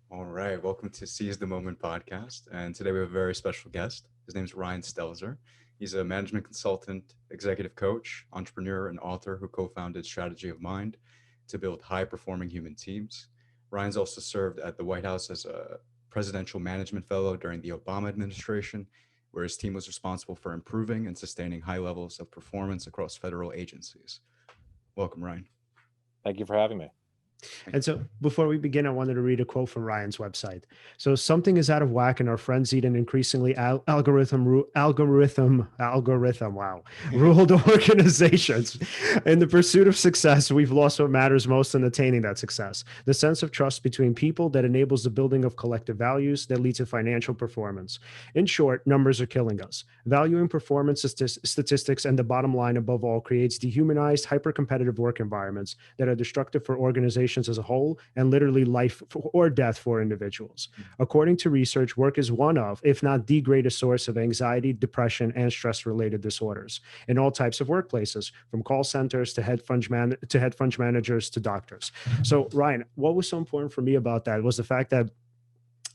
All right, welcome to Seize the Moment podcast. And today we have a very special guest. His name is Ryan Stelzer. He's a management consultant, executive coach, entrepreneur, and author who co founded Strategy of Mind to build high performing human teams. Ryan's also served at the White House as a presidential management fellow during the Obama administration, where his team was responsible for improving and sustaining high levels of performance across federal agencies. Welcome, Ryan. Thank you for having me. Thank And you. so before we begin, I wanted to read a quote from Ryan's website. So something is out of whack in our frenzied and increasingly wow, ruled organizations. In the pursuit of success, we've lost what matters most in attaining that success, the sense of trust between people that enables the building of collective values that lead to financial performance. In short, numbers are killing us. Valuing performance statistics and the bottom line above all creates dehumanized, hyper-competitive work environments that are destructive for organizations as a whole and literally life or death for individuals. According to research, work is one of, if not the greatest source of anxiety, depression, and stress-related disorders in all types of workplaces, from call centers to hedge fund managers to doctors. So, Ryan, what was so important for me about that was the fact that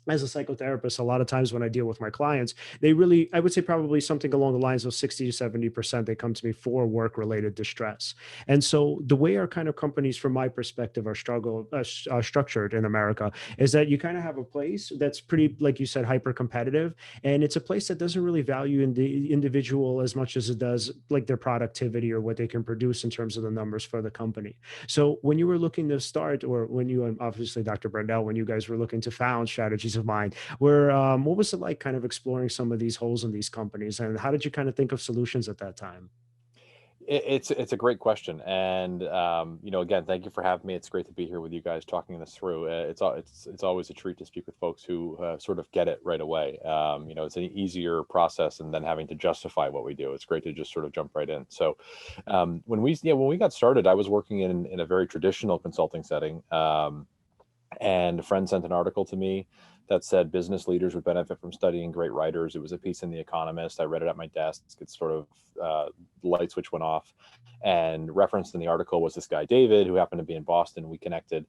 as a psychotherapist, a lot of times when I deal with my clients, they really, I would say probably something along the lines of 60 to 70%, they come to me for work related distress. And so the way our kind of companies, from my perspective, are structured in America is that you kind of have a place that's pretty, like you said, hyper competitive. And it's a place that doesn't really value in the individual as much as it does like their productivity or what they can produce in terms of the numbers for the company. So when you were looking to start, or when you and obviously Dr. Brendel, when you guys were looking to found Strategies of Mind, where what was it like kind of exploring some of these holes in these companies, and how did you kind of think of solutions at that time? It's a great question, and again, thank you for having me. It's great to be here with you guys talking this through. It's always a treat to speak with folks who sort of get it right away. It's an easier process, and then having to justify what we do. It's great to just sort of jump right in. So, when we got started, I was working in a very traditional consulting setting. And a friend sent an article to me that said business leaders would benefit from studying great writers. It was a piece in The Economist. I read it at my desk. It's sort of light switch went off, and referenced in the article was this guy David, who happened to be in Boston. We connected,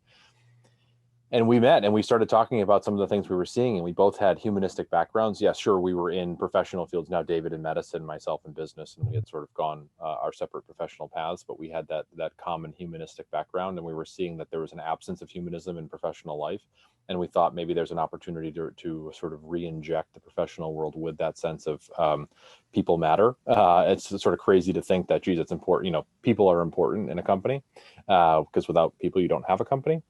and we met and we started talking about some of the things we were seeing, and we both had humanistic backgrounds. Yeah, sure, we were in professional fields, now David in medicine, myself in business, and we had sort of gone our separate professional paths, but we had that common humanistic background, and we were seeing that there was an absence of humanism in professional life, and we thought maybe there's an opportunity to sort of re-inject the professional world with that sense of people matter. It's sort of crazy to think that, geez, it's important, people are important in a company, because without people you don't have a company.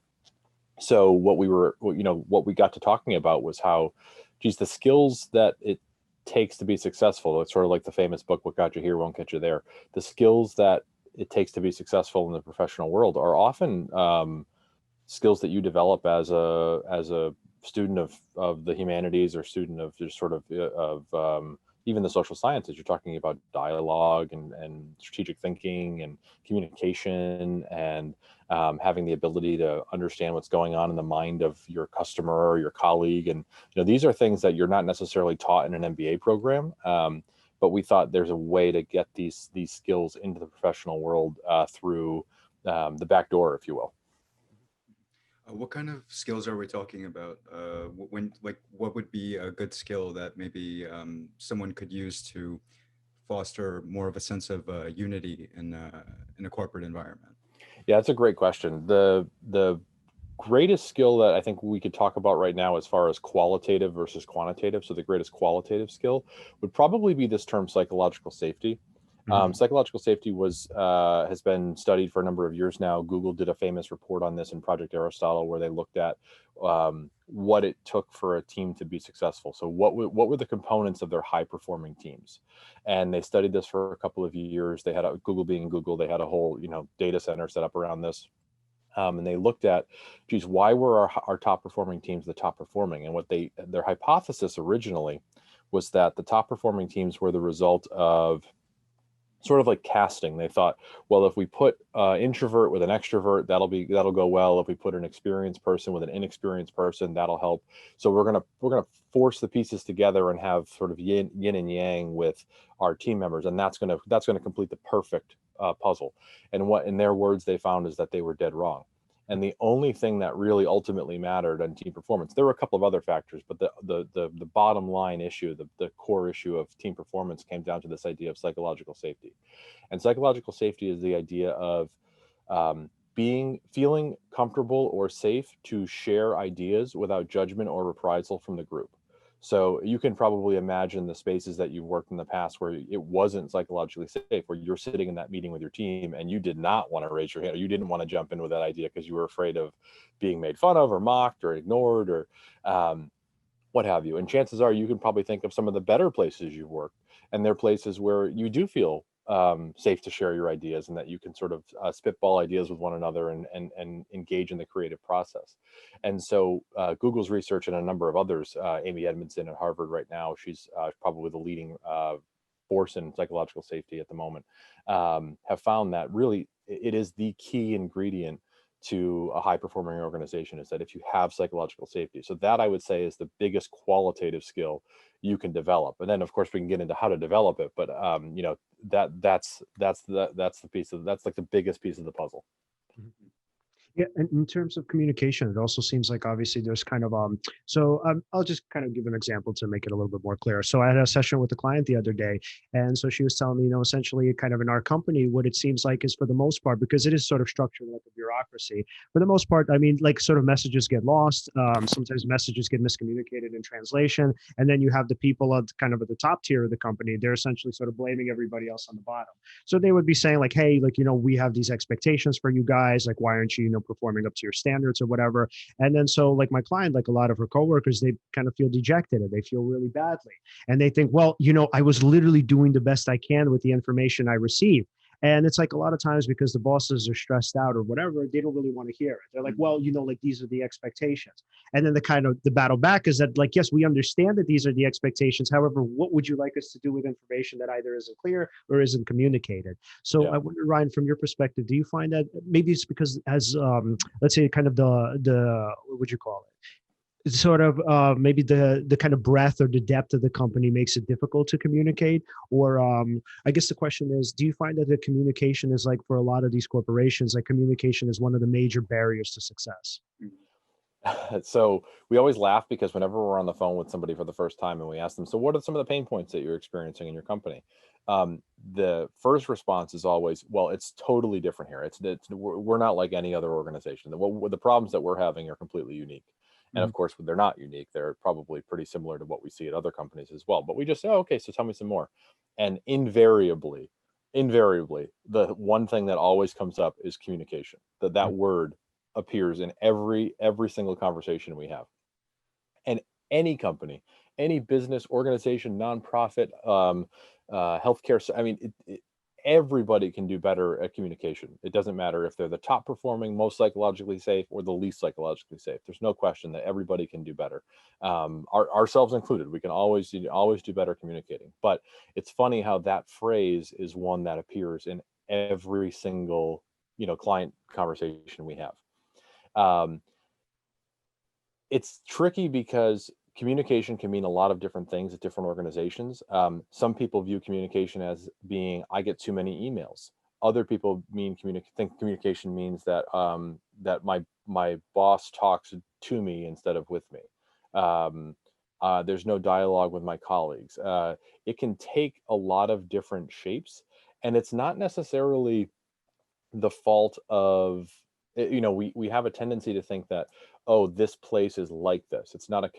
So what we got to talking about was how, geez, the skills that it takes to be successful. It's sort of like the famous book, What Got You Here Won't Get You There. The skills that it takes to be successful in the professional world are often skills that you develop as a student of the humanities, or student of just sort of even the social sciences. You're talking about dialogue and strategic thinking and communication, and having the ability to understand what's going on in the mind of your customer or your colleague. And these are things that you're not necessarily taught in an MBA program. But we thought there's a way to get these skills into the professional world through the back door, if you will. What kind of skills are we talking about? What would be a good skill that maybe someone could use to foster more of a sense of unity in a corporate environment? Yeah, that's a great question. The greatest skill that I think we could talk about right now, as far as qualitative versus quantitative, so the greatest qualitative skill would probably be this term, psychological safety. Mhm. Psychological safety has been studied for a number of years now. Google did a famous report on this in Project Aristotle, where they looked at what it took for a team to be successful. So what were the components of their high performing teams? And they studied this for a couple of years. They had Google being Google, they had a whole data center set up around this. And they looked at, geez, why were our top performing teams the top performing? And their hypothesis originally was that the top performing teams were the result of sort of like casting. They thought, well, if we put introvert with an extrovert, that'll go well. If we put an experienced person with an inexperienced person, that'll help. So we're gonna force the pieces together and have sort of yin and yang with our team members, and that's gonna complete the perfect puzzle. And what, in their words, they found is that they were dead wrong. And the only thing that really ultimately mattered on team performance, there were a couple of other factors, but the bottom line issue, the core issue of team performance came down to this idea of psychological safety. And psychological safety is the idea of feeling comfortable or safe to share ideas without judgment or reprisal from the group. So you can probably imagine the spaces that you've worked in the past where it wasn't psychologically safe, where you're sitting in that meeting with your team and you did not want to raise your hand, or you didn't want to jump in with that idea because you were afraid of being made fun of or mocked or ignored or what have you. And chances are you can probably think of some of the better places you've worked, and they're places where you do feel safe to share your ideas, and that you can sort of spitball ideas with one another and engage in the creative process. And so Google's research and a number of others, Amy Edmondson at Harvard right now, she's probably the leading force in psychological safety at the moment, have found that really it is the key ingredient to a high performing organization, is that if you have psychological safety. So that, I would say, is the biggest qualitative skill you can develop. And then of course we can get into how to develop it, but that's the piece of, that's like the biggest piece of the puzzle. Yeah, and in terms of communication, it also seems like obviously there's kind of I'll just kind of give an example to make it a little bit more clear. So I had a session with a client the other day, and so she was telling me, essentially kind of in our company, what it seems like is, for the most part, because it is sort of structured like a bureaucracy, for the most part, I mean, like sort of messages get lost. Sometimes messages get miscommunicated in translation, and then you have the people at kind of at the top tier of the company. They're essentially sort of blaming everybody else on the bottom. So they would be saying like, hey, like, we have these expectations for you guys. Like, why aren't you, performing up to your standards or whatever? And then so like my client, like a lot of her coworkers, they kind of feel dejected and they feel really badly. And they think, well, I was literally doing the best I can with the information I received. And it's like a lot of times, because the bosses are stressed out or whatever, they don't really want to hear it. They're like, well, like these are the expectations. And then the battle back is that, like, yes, we understand that these are the expectations. However, what would you like us to do with information that either isn't clear or isn't communicated? So I wonder, Ryan, from your perspective, do you find that maybe it's because, as let's say, kind of the what would you call it? Sort of maybe the kind of breadth or the depth of the company makes it difficult to communicate? Or I guess the question is, do you find that the communication is, like, for a lot of these corporations, like communication is one of the major barriers to success? So we always laugh, because whenever we're on the phone with somebody for the first time and we ask them, so what are some of the pain points that you're experiencing in your company? The first response is always, well, it's totally different here. We're not like any other organization. The problems that we're having are completely unique. And of course, they're not unique. They're probably pretty similar to what we see at other companies as well. But we just say, oh, okay, so tell me some more. And invariably, the one thing that always comes up is communication. That word appears in every single conversation we have. And any company, any business, organization, nonprofit, healthcare, I mean, everybody can do better at communication. It doesn't matter if they're the top performing, most psychologically safe, or the least psychologically safe. There's no question that everybody can do better, ourselves included. We can always do better communicating. But it's funny how that phrase is one that appears in every single client conversation we have. It's tricky because communication can mean a lot of different things at different organizations. Some people view communication as being, I get too many emails. Other people think communication means that that my boss talks to me instead of with me. There's no dialogue with my colleagues. It can take a lot of different shapes, and it's not necessarily the fault of, we have a tendency to think that, oh, this place is like this. It's not a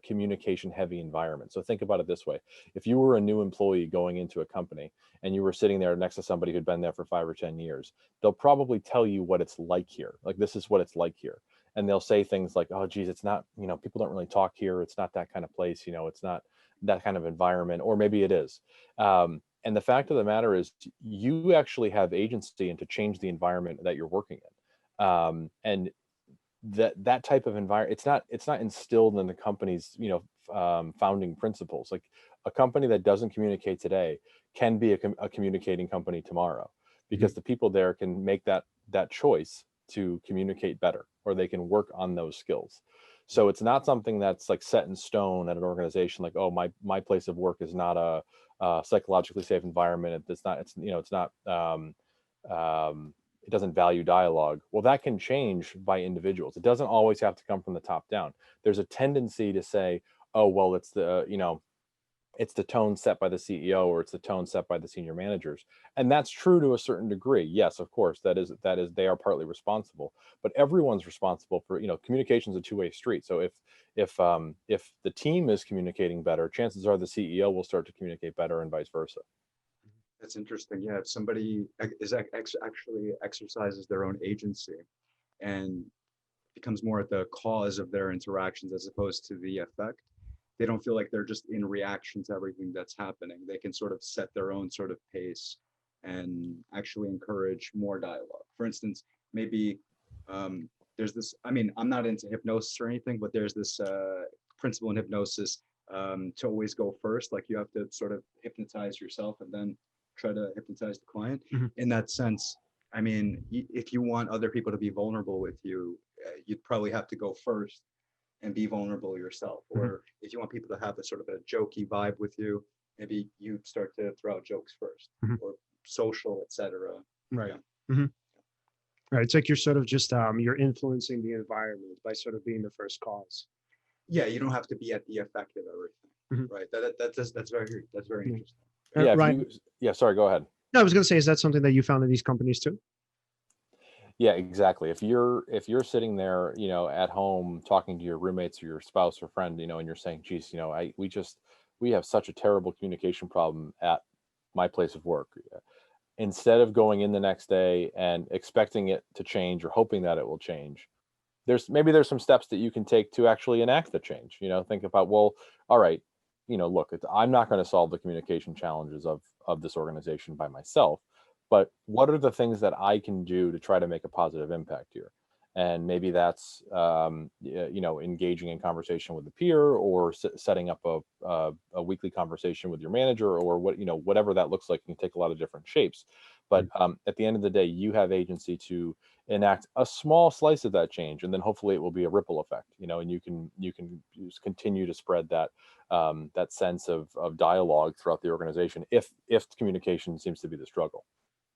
communication heavy environment. So think about it this way. If you were a new employee going into a company and you were sitting there next to somebody who'd been there for 5 or 10 years, they'll probably tell you what it's like here. Like, this is what it's like here. And they'll say things like, oh, geez, it's not, people don't really talk here. It's not that kind of place. It's not that kind of environment, or maybe it is. And the fact of the matter is, you actually have agency and to change the environment that you're working in. And that type of environment, it's not instilled in the company's, founding principles. Like, a company that doesn't communicate today can be a communicating company tomorrow, because the people there can make that choice to communicate better, or they can work on those skills. So it's not something that's like set in stone at an organization, like, oh, my place of work is not a psychologically safe environment. It's not it doesn't value dialogue. Well, that can change by individuals. It doesn't always have to come from the top down. There's a tendency to say, oh, well, it's the, it's the tone set by the CEO, or it's the tone set by the senior managers. And that's true to a certain degree. Yes, of course, that is, they are partly responsible, but everyone's responsible for, communication is a two-way street. So if the team is communicating better, chances are the CEO will start to communicate better, and vice versa. That's interesting. Yeah, if somebody actually exercises their own agency and becomes more at the cause of their interactions as opposed to the effect, they don't feel like they're just in reaction to everything that's happening. They can sort of set their own sort of pace and actually encourage more dialogue. For instance, maybe there's this, I mean, I'm not into hypnosis or anything, but there's this principle in hypnosis to always go first. Like you have to sort of hypnotize yourself and then try to hypnotize the client. In that sense, I mean, if you want other people to be vulnerable with you, you'd probably have to go first and be vulnerable yourself. Or if you want people to have a sort of a jokey vibe with you, maybe you start to throw out jokes first, or social, etc. Right. Yeah. Right. It's like you're sort of just you're influencing the environment by sort of being the first cause. Yeah, you don't have to be at the effect of everything, right? That's very interesting. Yeah, Ryan, sorry, go ahead. no, I was going to say, is that something that you found in these companies too? Yeah, exactly. If you're sitting there, at home talking to your roommates or your spouse or friend, and you're saying, geez, we have such a terrible communication problem at my place of work. Instead of going in the next day and expecting it to change or hoping that it will change, there's some steps that you can take to actually enact the change. Think about, well, all right, look, I'm not going to solve the communication challenges of this organization by myself, but what are the things that I can do to try to make a positive impact here? And maybe that's engaging in conversation with a peer, or setting up a weekly conversation with your manager, or whatever that looks like. It can take a lot of different shapes, but at the end of the day, you have agency to enact a small slice of that change, and then hopefully it will be a ripple effect. And you can just continue to spread that that sense of dialogue throughout the organization if communication seems to be the struggle.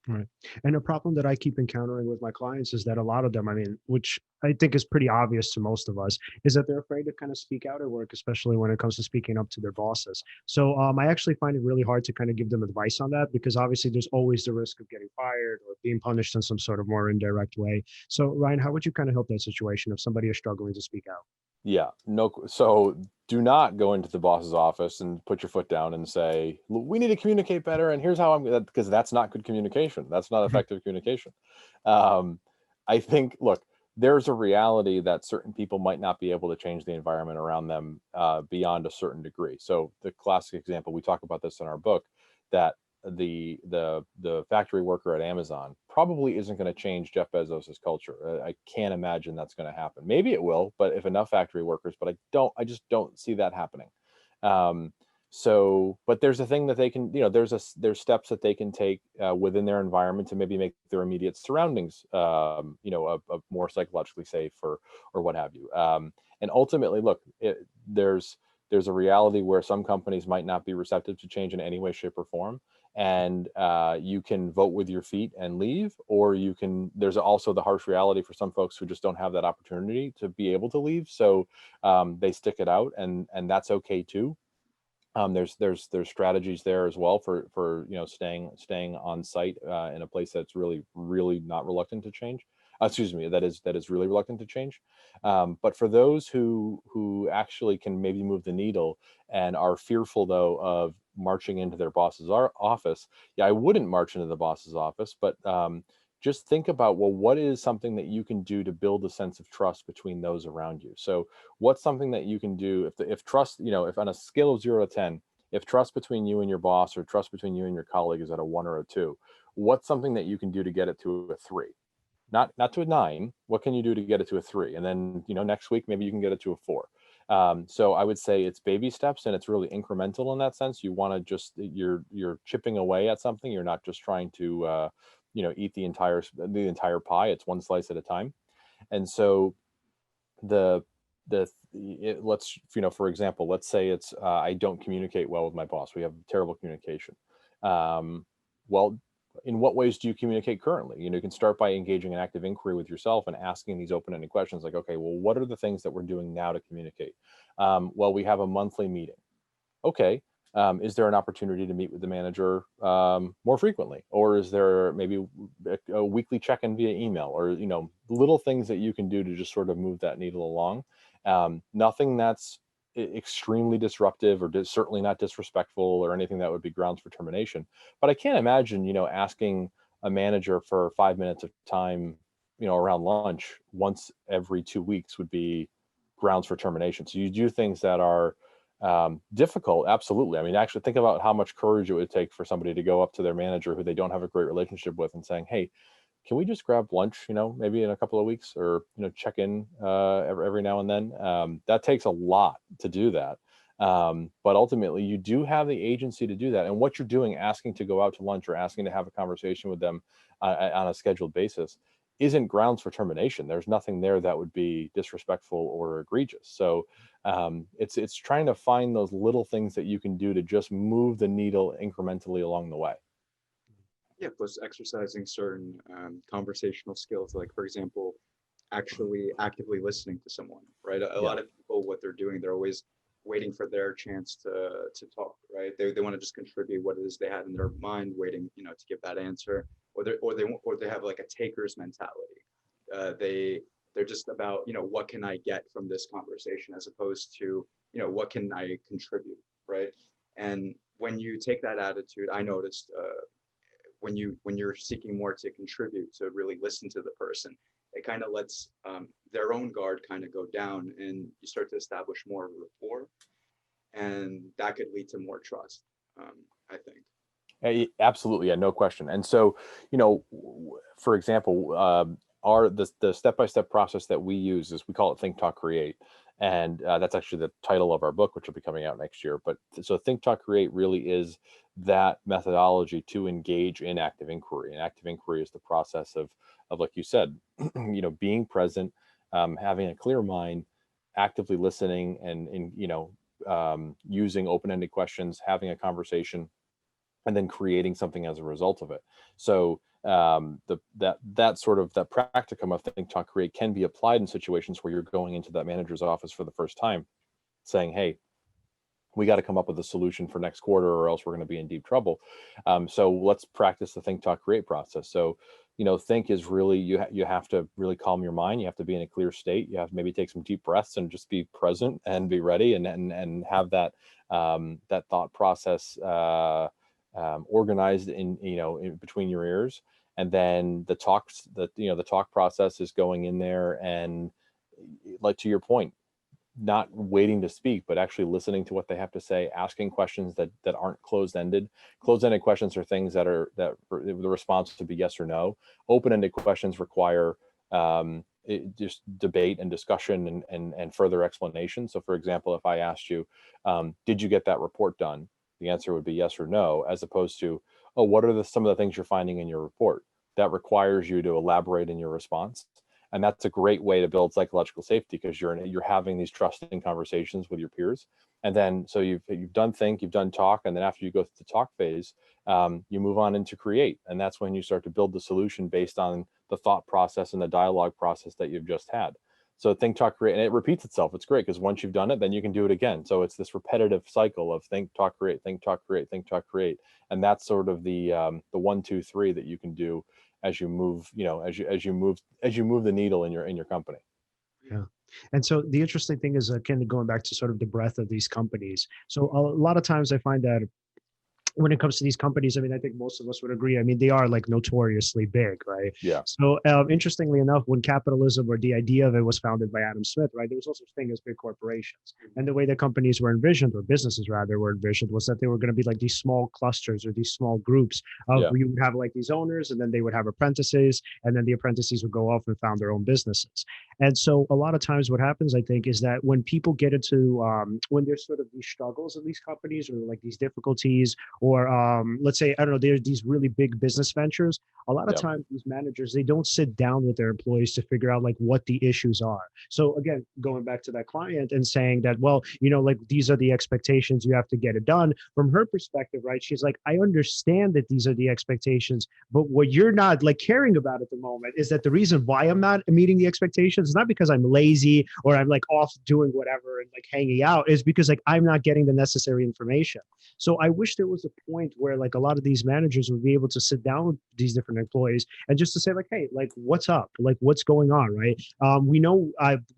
Right. And a problem that I keep encountering with my clients is that a lot of them, I mean, which I think is pretty obvious to most of us, is that they're afraid to kind of speak out at work, especially when it comes to speaking up to their bosses. So I actually find it really hard to kind of give them advice on that, because obviously there's always the risk of getting fired or being punished in some sort of more indirect way. So Ryan, how would you kind of help that situation if somebody is struggling to speak out? Yeah, no. So do not go into the boss's office and put your foot down and say, we need to communicate better, and here's how I'm going to, because that's not good communication. That's not effective communication. I think, look, there's a reality that certain people might not be able to change the environment around them beyond a certain degree. So the classic example, we talk about this in our book, that the factory worker at Amazon probably isn't going to change Jeff Bezos's culture. I can't imagine that's going to happen. Maybe it will, but if enough factory workers, but I just don't see that happening. But there's a thing that they can, there's steps that they can take within their environment to maybe make their immediate surroundings, a more psychologically safe, or what have you. And ultimately, look, there's a reality where some companies might not be receptive to change in any way, shape, or form. And you can vote with your feet and leave, or there's also the harsh reality for some folks who just don't have that opportunity to be able to leave. So they stick it out, and that's okay too. There's strategies there as well for staying on site in a place that's really not reluctant to change. That is really reluctant to change. But for those who actually can maybe move the needle and are fearful though of marching into their boss's office, yeah, I wouldn't march into the boss's office, but just think about, well, what is something that you can do to build a sense of trust between those around you? So what's something that you can do if trust, if on a scale of 0 to 10, if trust between you and your boss, or trust between you and your colleague, is at a 1 or a 2, what's something that you can do to get it to a 3? Not to a 9. What can you do to get it to a 3? And then, next week, maybe you can get it to a 4. So I would say it's baby steps, and it's really incremental in that sense. You want to just, you're chipping away at something. You're not just trying to, eat the entire pie. It's one slice at a time. And so let's, for example, let's say it's, I don't communicate well with my boss. We have terrible communication. Well, in what ways do you communicate currently? You can start by engaging in active inquiry with yourself and asking these open-ended questions like, okay, well, what are the things that we're doing now to communicate? Well, we have a monthly meeting. Okay. Is there an opportunity to meet with the manager more frequently? Or is there maybe a weekly check-in via email, or, little things that you can do to just sort of move that needle along? Nothing that's extremely disruptive or certainly not disrespectful or anything that would be grounds for termination. But I can't imagine, asking a manager for 5 minutes of time, around lunch once every 2 weeks would be grounds for termination. So you do things that are difficult. Absolutely. I mean, actually think about how much courage it would take for somebody to go up to their manager who they don't have a great relationship with and saying, hey, can we just grab lunch, maybe in a couple of weeks, or, check in every now and then. That takes a lot to do that. But ultimately you do have the agency to do that. And what you're doing, asking to go out to lunch or asking to have a conversation with them on a scheduled basis, isn't grounds for termination. There's nothing there that would be disrespectful or egregious. So it's trying to find those little things that you can do to just move the needle incrementally along the way. Yeah, plus exercising certain conversational skills, like, for example, actually actively listening to someone, right? A lot of people, what they're doing, they're always waiting for their chance to talk, right? They want to just contribute what it is they had in their mind, waiting, to give that answer, or they have like a taker's mentality. They're just about, what can I get from this conversation, as opposed to, what can I contribute, right? And when you take that attitude, I noticed when you're seeking more to contribute, to really listen to the person, it kind of lets their own guard kind of go down, and you start to establish more of a rapport, and that could lead to more trust, I think. Absolutely, yeah, no question. And so, for example, the step-by-step process that we use is, we call it Think, Talk, Create. And that's actually the title of our book, which will be coming out next year. But so Think, Talk, Create really is that methodology to engage in active inquiry. And active inquiry is the process of like you said, being present, having a clear mind, actively listening, and using open-ended questions, having a conversation, and then creating something as a result of it. So that sort of that practicum of Think, Talk, Create can be applied in situations where you're going into that manager's office for the first time, saying, hey, we got to come up with a solution for next quarter, or else we're going to be in deep trouble. So let's practice the Think, Talk, Create process. So, think is really, you have to really calm your mind. You have to be in a clear state. You have to maybe take some deep breaths and just be present and be ready, and have that that thought process organized in between your ears. And then the talk process is going in there and, like, to your point, not waiting to speak, but actually listening to what they have to say, asking questions that aren't closed-ended. Closed-ended questions are things that the response to be yes or no. Open-ended questions require just debate and discussion and further explanation. So, for example, if I asked you, did you get that report done? The answer would be yes or no, as opposed to, oh, what are some of the things you're finding in your report? That requires you to elaborate in your response. And that's a great way to build psychological safety, because you're having these trusting conversations with your peers. And then, so you've done think, you've done talk, and then after you go through the talk phase, you move on into create. And that's when you start to build the solution based on the thought process and the dialogue process that you've just had. So Think, Talk, Create, and it repeats itself. It's great, because once you've done it, then you can do it again. So it's this repetitive cycle of Think, Talk, Create, Think, Talk, Create, Think, Talk, Create. And that's sort of the 1, 2, 3 that you can do as you move, as you move the needle in your company. Yeah. And so the interesting thing is, kind of going back to sort of the breadth of these companies. So a lot of times I find that when it comes to these companies, I mean, I think most of us would agree. I mean, they are like notoriously big, right? Yeah. So interestingly enough, when capitalism, or the idea of it, was founded by Adam Smith, right, there was also such thing as big corporations. And the way that companies were envisioned, or businesses rather were envisioned, was that they were going to be like these small clusters, or these small groups of, where you would have like these owners, and then they would have apprentices, and then the apprentices would go off and found their own businesses. And so a lot of times what happens, I think, is that when people get into when there's sort of these struggles in these companies, or like these difficulties, or let's say, I don't know, there's these really big business ventures, a lot of Yeah. times these managers, they don't sit down with their employees to figure out like what the issues are. So again, going back to that client and saying that, well, like these are the expectations, you have to get it done. From her perspective, right? She's like, I understand that these are the expectations, but what you're not like caring about at the moment is that the reason why I'm not meeting the expectations is not because I'm lazy or I'm like off doing whatever and like hanging out, is because like I'm not getting the necessary information. So I wish there was a point where like a lot of these managers would be able to sit down with these different employees and just to say like, hey, like what's up, like what's going on, right? We know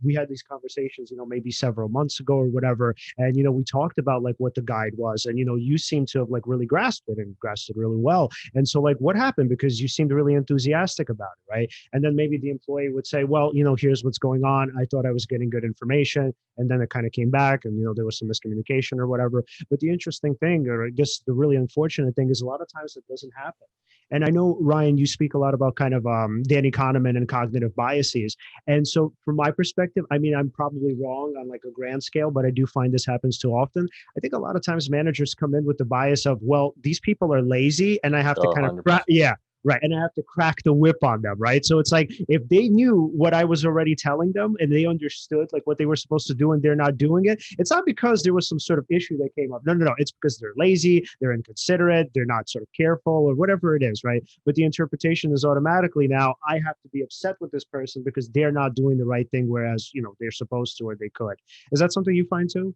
we had these conversations, maybe several months ago or whatever, and we talked about like what the guide was, and you seem to have like really grasped it and grasped it really well. And so like what happened, because you seemed really enthusiastic about it, right? And then maybe the employee would say, well, here's what's going on, I thought I was getting good information, and then it kind of came back, and there was some miscommunication or whatever. But the interesting thing, or I guess the really unfortunate thing, is a lot of times it doesn't happen. And I know, Ryan, you speak a lot about kind of Danny Kahneman and cognitive biases. And so from my perspective, I mean, I'm probably wrong on like a grand scale, but I do find this happens too often. I think a lot of times managers come in with the bias of, well, these people are lazy and I have to Oh, kind of, 100%. yeah, right. And I have to crack the whip on them, right? So it's like, if they knew what I was already telling them and they understood like what they were supposed to do and they're not doing it, it's not because there was some sort of issue that came up. No, no, no. It's because they're lazy, they're inconsiderate, they're not sort of careful or whatever it is, right? But the interpretation is automatically now, I have to be upset with this person because they're not doing the right thing, whereas, they're supposed to or they could. Is that something you find too?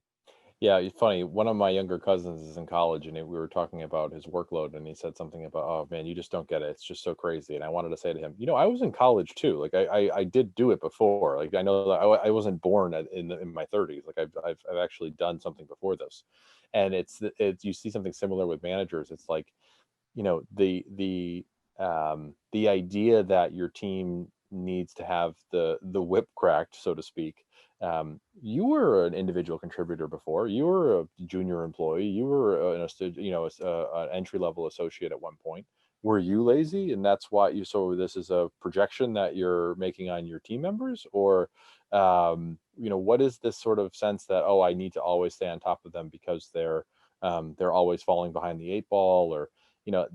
Yeah, it's funny. One of my younger cousins is in college, and we were talking about his workload, and he said something about, "Oh man, you just don't get it. It's just so crazy." And I wanted to say to him, I was in college too. Like I did do it before. Like I know that I wasn't born in my 30s. Like I've actually done something before this, and it's you see something similar with managers. It's like, the idea that your team needs to have the whip cracked, so to speak. You were an individual contributor before. You were a junior employee. You were an entry level associate at one point. Were you lazy, and that's why you? So this is a projection that you're making on your team members, or what is this sort of sense that, oh, I need to always stay on top of them because they're always falling behind the eight ball, or you know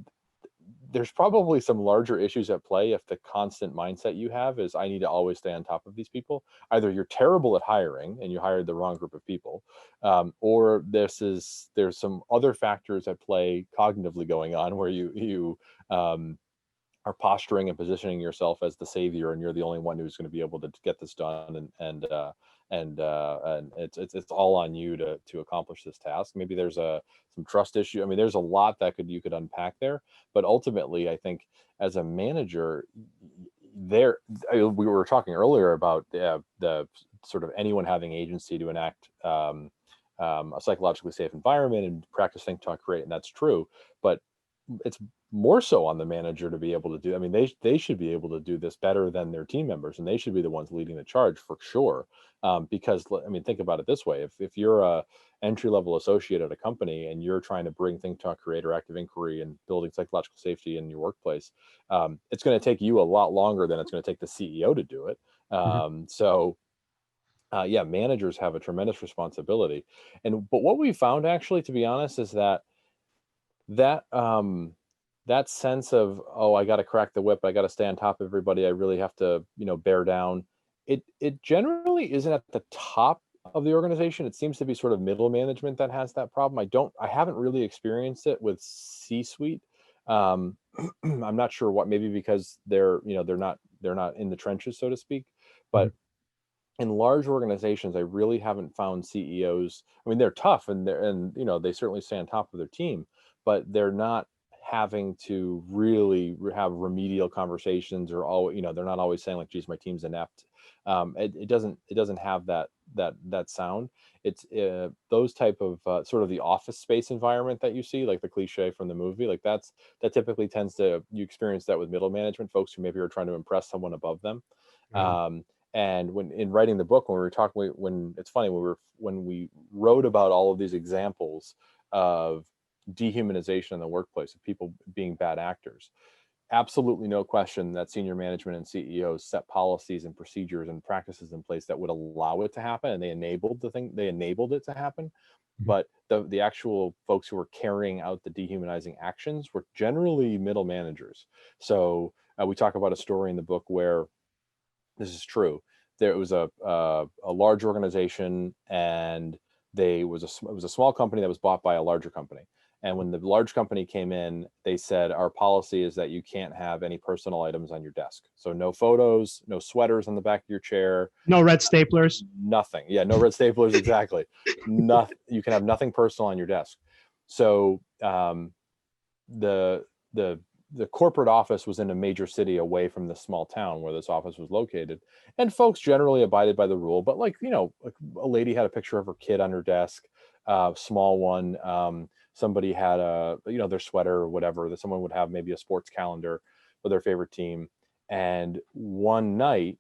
there's probably some larger issues at play if the constant mindset you have is, I need to always stay on top of these people. Either you're terrible at hiring and you hired the wrong group of people, or there's some other factors at play cognitively going on where you are posturing and positioning yourself as the savior, and you're the only one who's going to be able to get this done, and it's all on you to accomplish this task. Maybe there's some trust issue. I mean, there's a lot that you could unpack there, but ultimately, I think as a manager, we were talking earlier about the sort of anyone having agency to enact a psychologically safe environment and practice think, talk, create, and that's true, but it's more so on the manager to be able to do. I mean, they should be able to do this better than their team members, and they should be the ones leading the charge for sure. Because I mean, think about it this way: if you're a entry level associate at a company and you're trying to bring think, talk, create, or active inquiry and building psychological safety in your workplace, it's going to take you a lot longer than it's going to take the CEO to do it. Mhm. Yeah, managers have a tremendous responsibility, but what we found, actually, to be honest, is that that sense of, oh, I got to crack the whip, I got to stay on top of everybody, I really have to bear down. It generally isn't at the top of the organization. It seems to be sort of middle management that has that problem. I haven't really experienced it with C-suite. um I'm not sure what, maybe because they're not in the trenches, so to speak. Mhm. But in large organizations, I really haven't found CEOs. I mean, they're tough, and they certainly stay on top of their team, but they're not having to really have remedial conversations, or all, they're not always saying like, geez, my team's inept. It doesn't have that sound. It's those type of sort of the office space environment that you see, like the cliche from the movie, like that typically tends to, you experience that with middle management folks who maybe are trying to impress someone above them. Mhm. um, and when in writing the book, when we were talking, when it's funny, when we wrote about all of these examples of dehumanization in the workplace, of people being bad actors, absolutely no question that senior management and CEOs set policies and procedures and practices in place that would allow it to happen, and they enabled it to happen. Mhm. But the actual folks who were carrying out the dehumanizing actions were generally middle managers. So we talk about a story in the book where this is true. There was a large organization, and it was a small company that was bought by a larger company. And when the large company came in, they said, our policy is that you can't have any personal items on your desk. So no photos, no sweaters on the back of your chair, No red staplers. nothing. Yeah, no red staplers, exactly. Nothing. You can have nothing personal on your desk. So the the corporate office was in a major city away from the small town where this office was located, and folks generally abided by the rule. But like a lady had a picture of her kid on her desk, small one. Somebody had their sweater or whatever that someone would have, maybe a sports calendar with their favorite team. And one night,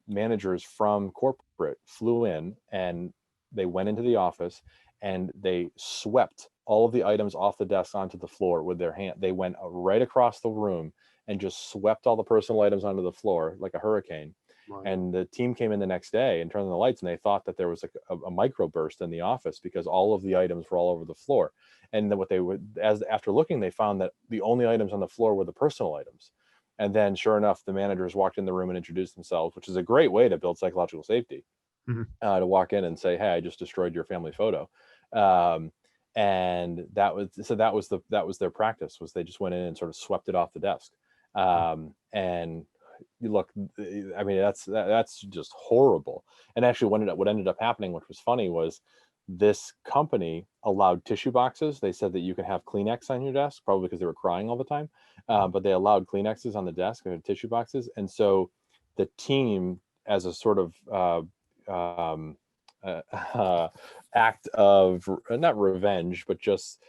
managers from corporate flew in, and they went into the office and they swept all of the items off the desk onto the floor with their hand. They went right across the room and just swept all the personal items onto the floor like a hurricane. Wow. And the team came in the next day and turned on the lights, and they thought that there was like a microburst in the office because all of the items were all over the floor. And then what they would, after looking, they found that the only items on the floor were the personal items. And then sure enough, the managers walked in the room and introduced themselves, which is a great way to build psychological safety. Mhm. To walk in and say, hey, I just destroyed your family photo. And that was their practice, was they just went in and sort of swept it off the desk. And you look, I mean, that's just horrible. And actually what ended up happening, which was funny, was this company allowed tissue boxes. They said that you can have Kleenex on your desk, probably because they were crying all the time. But they allowed Kleenexes on the desk and tissue boxes. And so the team, as a sort of act of not revenge, but just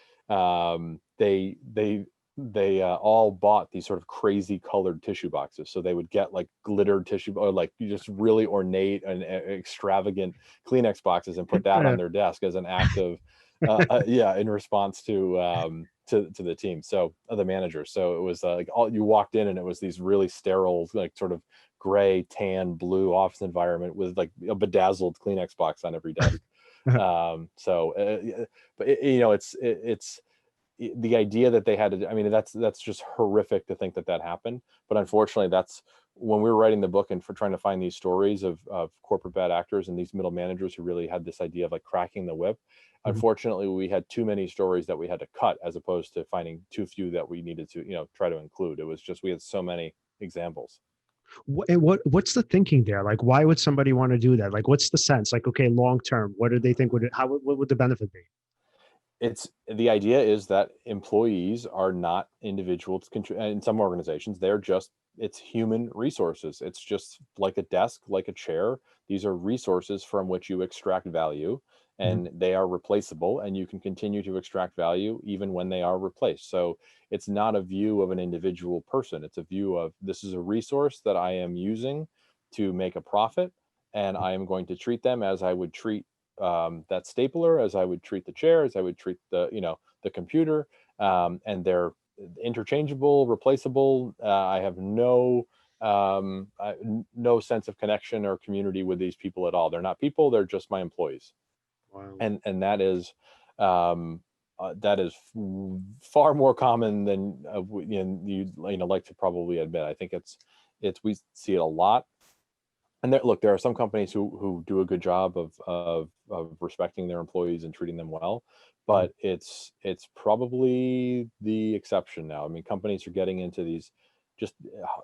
they all bought these sort of crazy colored tissue boxes. So they would get like glittered tissue, or like just really ornate and extravagant Kleenex boxes, and put that on their desk as an act of in response to the team, so the manager. So it was like you walked in and it was these really sterile, like sort of gray, tan, blue office environment with like a bedazzled Kleenex box on every desk. But it's the idea that they had to, I mean, that's just horrific to think that happened. But unfortunately, that's when we were writing the book and for trying to find these stories of corporate bad actors and these middle managers who really had this idea of like cracking the whip. Unfortunately, we had too many stories that we had to cut, as opposed to finding too few that we needed to, try to include. It was just, we had so many examples. What's the thinking there? Like, why would somebody want to do that? Like, what's the sense? Like, okay, long term, what do they think what would the benefit be? It's the idea is that employees are not individuals. In some organizations, it's human resources. It's just like a desk, like a chair. These are resources from which you extract value, and they are replaceable, and you can continue to extract value even when they are replaced. So it's not a view of an individual person. It's a view of, this is a resource that I am using to make a profit, and I am going to treat them as I would treat that stapler, as I would treat the chair, as I would treat the computer, and they're interchangeable, replaceable. I have no sense of connection or community with these people at all. They're not people; they're just my employees. Wow. And that is far more common than you'd like to probably admit. I think it's we see it a lot. And there are some companies who do a good job of respecting their employees and treating them well, but it's probably the exception now. I mean, companies are getting into these just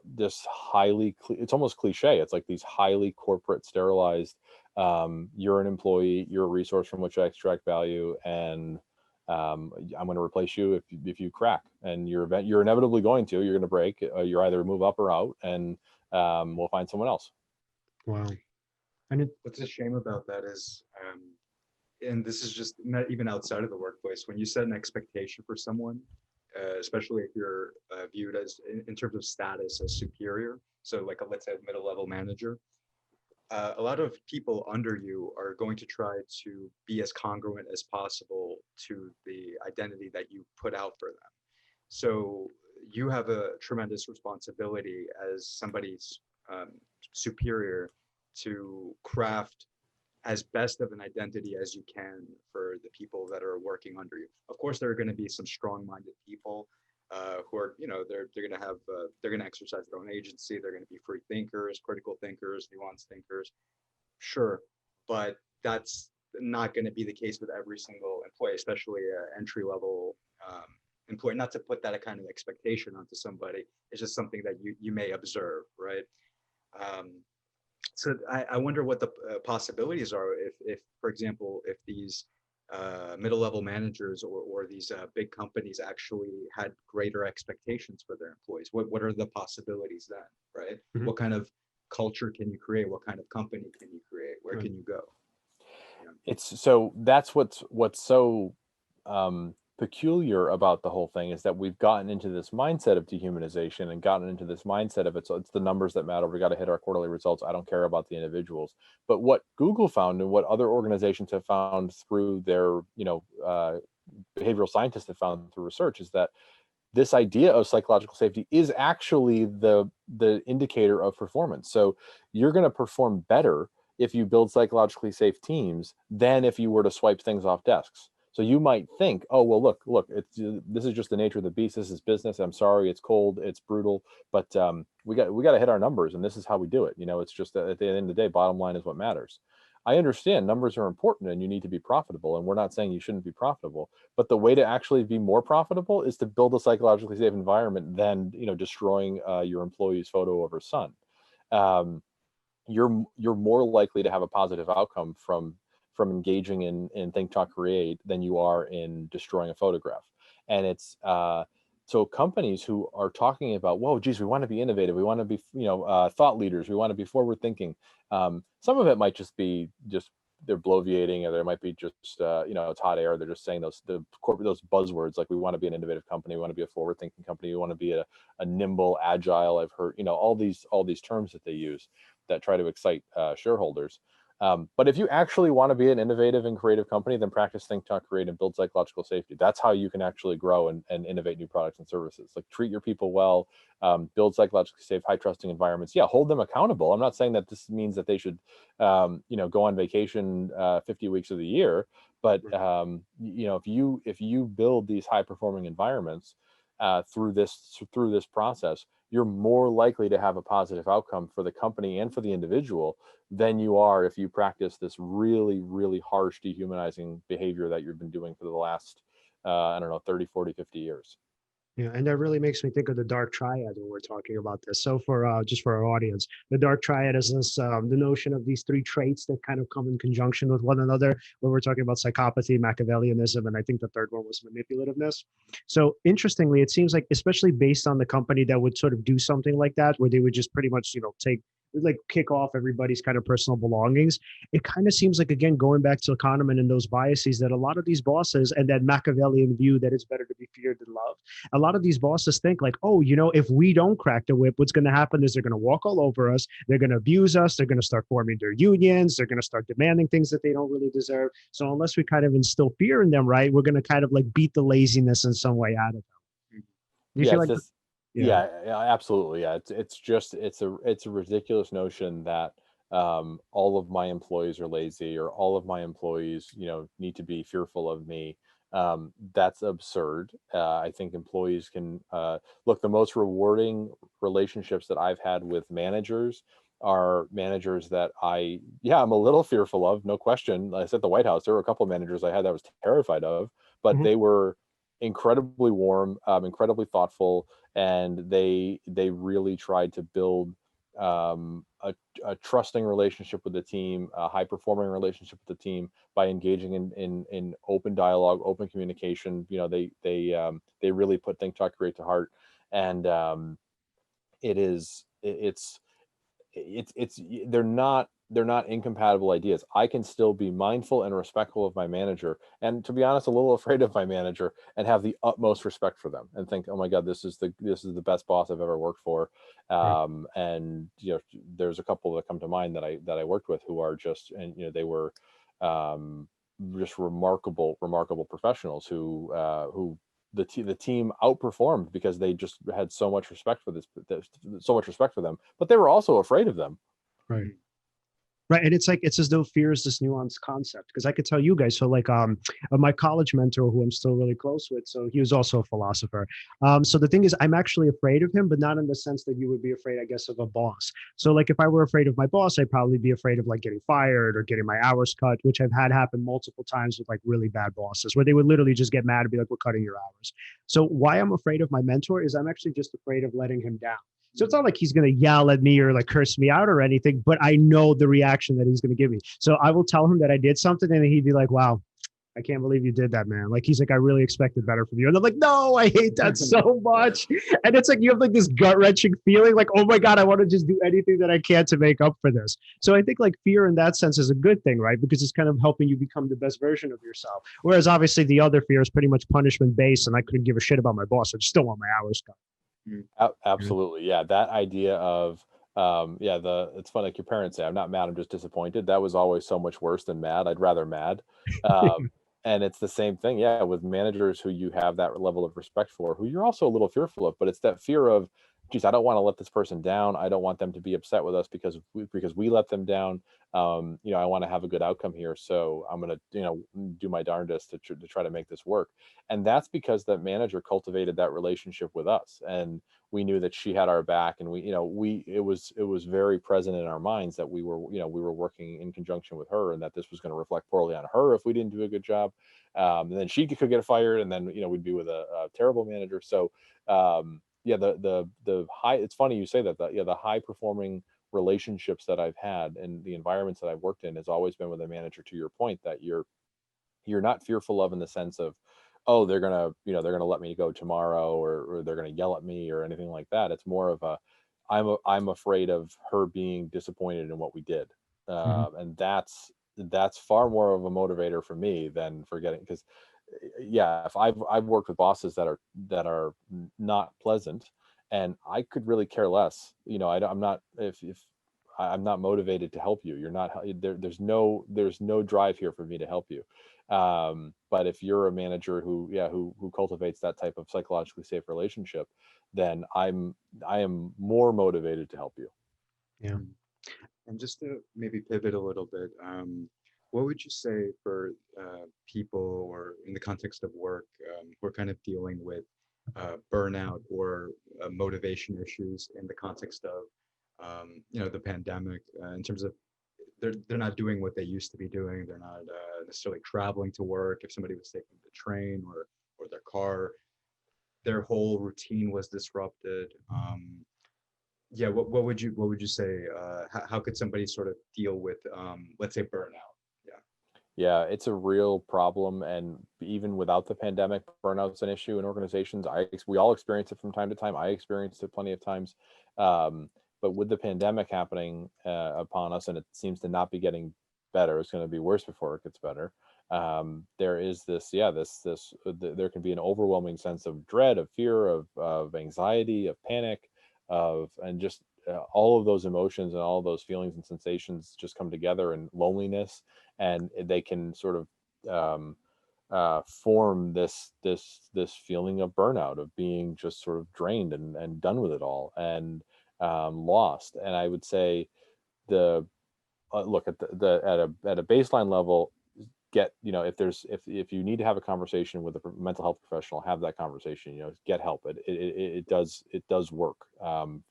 this it's almost cliche. It's like these highly corporate, sterilized. You're an employee. You're a resource from which I extract value, and I'm going to replace you if you crack. And you're inevitably going to. You're going to break. You're either move up or out, and we'll find someone else. Wow. What's a shame about that is, and this is just not even outside of the workplace, when you set an expectation for someone, especially if you're viewed as in terms of status as superior, so like let's say a middle level manager, a lot of people under you are going to try to be as congruent as possible to the identity that you put out for them. So you have a tremendous responsibility as somebody's superior to craft as best of an identity as you can for the people that are working under you. Of course, there are going to be some strong-minded people who are, they're going to have, they're going to exercise their own agency. They're going to be free thinkers, critical thinkers, nuanced thinkers. Sure, but that's not going to be the case with every single employee, especially an entry-level employee. Not to put that kind of expectation onto somebody. It's just something that you may observe, right? So I wonder what the possibilities are if, for example, if these middle-level managers or these big companies actually had greater expectations for their employees. What are the possibilities then, right? Mhm. What kind of culture can you create? What kind of company can you create? Where can you go? It's so that's what's so peculiar about the whole thing is that we've gotten into this mindset of dehumanization and gotten into this mindset of it's the numbers that matter. We got to hit our quarterly results. I don't care about the individuals. But what Google found and what other organizations have found through their behavioral scientists have found through research is that this idea of psychological safety is actually the indicator of performance. So you're going to perform better if you build psychologically safe teams than if you were to swipe things off desks. So you might think, oh, well, look, this is just the nature of the beast. This is business. I'm sorry, it's cold, it's brutal, but we got to hit our numbers, and this is how we do it. It's just that at the end of the day, bottom line is what matters. I understand numbers are important and you need to be profitable, and we're not saying you shouldn't be profitable, but the way to actually be more profitable is to build a psychologically safe environment than destroying your employee's photo of her son. You're more likely to have a positive outcome from engaging in think talk create than you are in destroying a photograph. And it's so companies who are talking about, whoa, geez, we want to be innovative, we want to be thought leaders, we want to be forward thinking. Some of it might just be they're bloviating, or there might be just it's hot air. They're just saying those buzzwords like we want to be an innovative company, we want to be a forward thinking company, we want to be a nimble, agile. I've heard all these terms that they use that try to excite shareholders. But if you actually want to be an innovative and creative company, then practice think, talk, create, and build psychological safety. That's how you can actually grow and innovate new products and services. Like treat your people well, build psychologically safe, high trusting environments. Yeah, hold them accountable. I'm not saying that this means that they should, go on vacation 50 weeks of the year. But if you build these high performing environments through this process, you're more likely to have a positive outcome for the company and for the individual than you are if you practice this really, really harsh, dehumanizing behavior that you've been doing for the last, 30, 40, 50 years. Yeah, and that really makes me think of the dark triad when we're talking about this. So for just for our audience, the dark triad is this the notion of these three traits that kind of come in conjunction with one another. When we're talking about psychopathy, Machiavellianism, and I think the third one was manipulativeness. So interestingly, it seems like, especially based on the company that would sort of do something like that, where they would just pretty much kick off everybody's kind of personal belongings. It kind of seems like, again, going back to Kahneman and those biases, that a lot of these bosses and that Machiavellian view that it's better to be feared than loved. A lot of these bosses think like, oh, if we don't crack the whip, what's going to happen is they're going to walk all over us. They're going to abuse us. They're going to start forming their unions. They're going to start demanding things that they don't really deserve. So unless we kind of instill fear in them, right, we're going to kind of like beat the laziness in some way out of them. Do you feel like yeah, absolutely. Yeah, it's a ridiculous notion that all of my employees are lazy, or all of my employees need to be fearful of me. That's absurd. I think employees can look. The most rewarding relationships that I've had with managers are managers that I'm a little fearful of, no question. I said at the White House, there were a couple of managers I had that I was terrified of, but they were incredibly warm, incredibly thoughtful, and they really tried to build a trusting relationship with the team, a high performing relationship with the team by engaging in open dialogue, open communication. They really put think, talk, create to heart, and they're not incompatible ideas. I can still be mindful and respectful of my manager, and to be honest, a little afraid of my manager, and have the utmost respect for them, and think, oh my God, this is the best boss I've ever worked for. And there's a couple that come to mind that I worked with who are just, and they were just remarkable professionals who the team outperformed because they just had so much respect for so much respect for them, but they were also afraid of them. Right. Right. And it's as though fear is this nuanced concept. Because I could tell you guys, so like my college mentor, who I'm still really close with, so he was also a philosopher. So the thing is, I'm actually afraid of him, but not in the sense that you would be afraid, I guess, of a boss. So like if I were afraid of my boss, I'd probably be afraid of like getting fired or getting my hours cut, which I've had happen multiple times with like really bad bosses, where they would literally just get mad and be like, we're cutting your hours. So why I'm afraid of my mentor is I'm actually just afraid of letting him down. So it's not like he's going to yell at me or like curse me out or anything, but I know the reaction that he's going to give me. So I will tell him that I did something and he'd be like, wow, I can't believe you did that, man. Like, he's like, I really expected better from you. And I'm like, no, I hate that so much. And it's like, you have like this gut wrenching feeling like, oh my God, I want to just do anything that I can to make up for this. So I think like fear in that sense is a good thing, right? Because it's kind of helping you become the best version of yourself. Whereas obviously the other fear is pretty much punishment based. And I couldn't give a shit about my boss. I just still want my hours cut. Absolutely. Yeah. That idea of, it's funny, like your parents say, I'm not mad, I'm just disappointed. That was always so much worse than mad. I'd rather mad. And it's the same thing. Yeah. With managers who you have that level of respect for, who you're also a little fearful of, but it's that fear of, geez, I don't want to let this person down. I don't want them to be upset with us because we let them down. I want to have a good outcome here. So I'm going to, do my darndest to try to make this work. And that's because that manager cultivated that relationship with us. And we knew that she had our back, and it was very present in our minds that we were working in conjunction with her, and that this was going to reflect poorly on her if we didn't do a good job. And then she could get fired, and then, we'd be with a terrible manager. So, the high, it's funny you say that, the high performing relationships that I've had and the environments that I've worked in has always been with a manager, to your point, that you're not fearful of, in the sense of, oh, they're gonna let me go tomorrow, or they're gonna yell at me or anything like that. It's more of a, I'm afraid of her being disappointed in what we did. And that's far more of a motivator for me than forgetting, because if I've worked with bosses that are not pleasant, and I could really care less. I'm not, if I'm not motivated to help you, you're not there. There's no drive here for me to help you. But if you're a manager who cultivates that type of psychologically safe relationship, then I am more motivated to help you. Yeah. And just to maybe pivot a little bit, what would you say for people, or in the context of work, who are kind of dealing with burnout or motivation issues in the context of the pandemic, in terms of they're not doing what they used to be doing. They're not necessarily traveling to work. If somebody was taking the train or their car, their whole routine was disrupted. What would you say? How could somebody sort of deal with, let's say, burnout? Yeah, it's a real problem, and even without the pandemic, burnout's an issue in organizations. We all experience it from time to time. I experienced it plenty of times, but with the pandemic happening upon us, and it seems to not be getting better, it's going to be worse before it gets better. There is there can be an overwhelming sense of dread, of fear, of anxiety, of panic, and just all of those emotions and all of those feelings and sensations just come together, and loneliness, and they can sort of form this feeling of burnout, of being just sort of drained and done with it all, and lost. And I would say the look at at a baseline level, if you need to have a conversation with a mental health professional, have that conversation. Get help. It does work.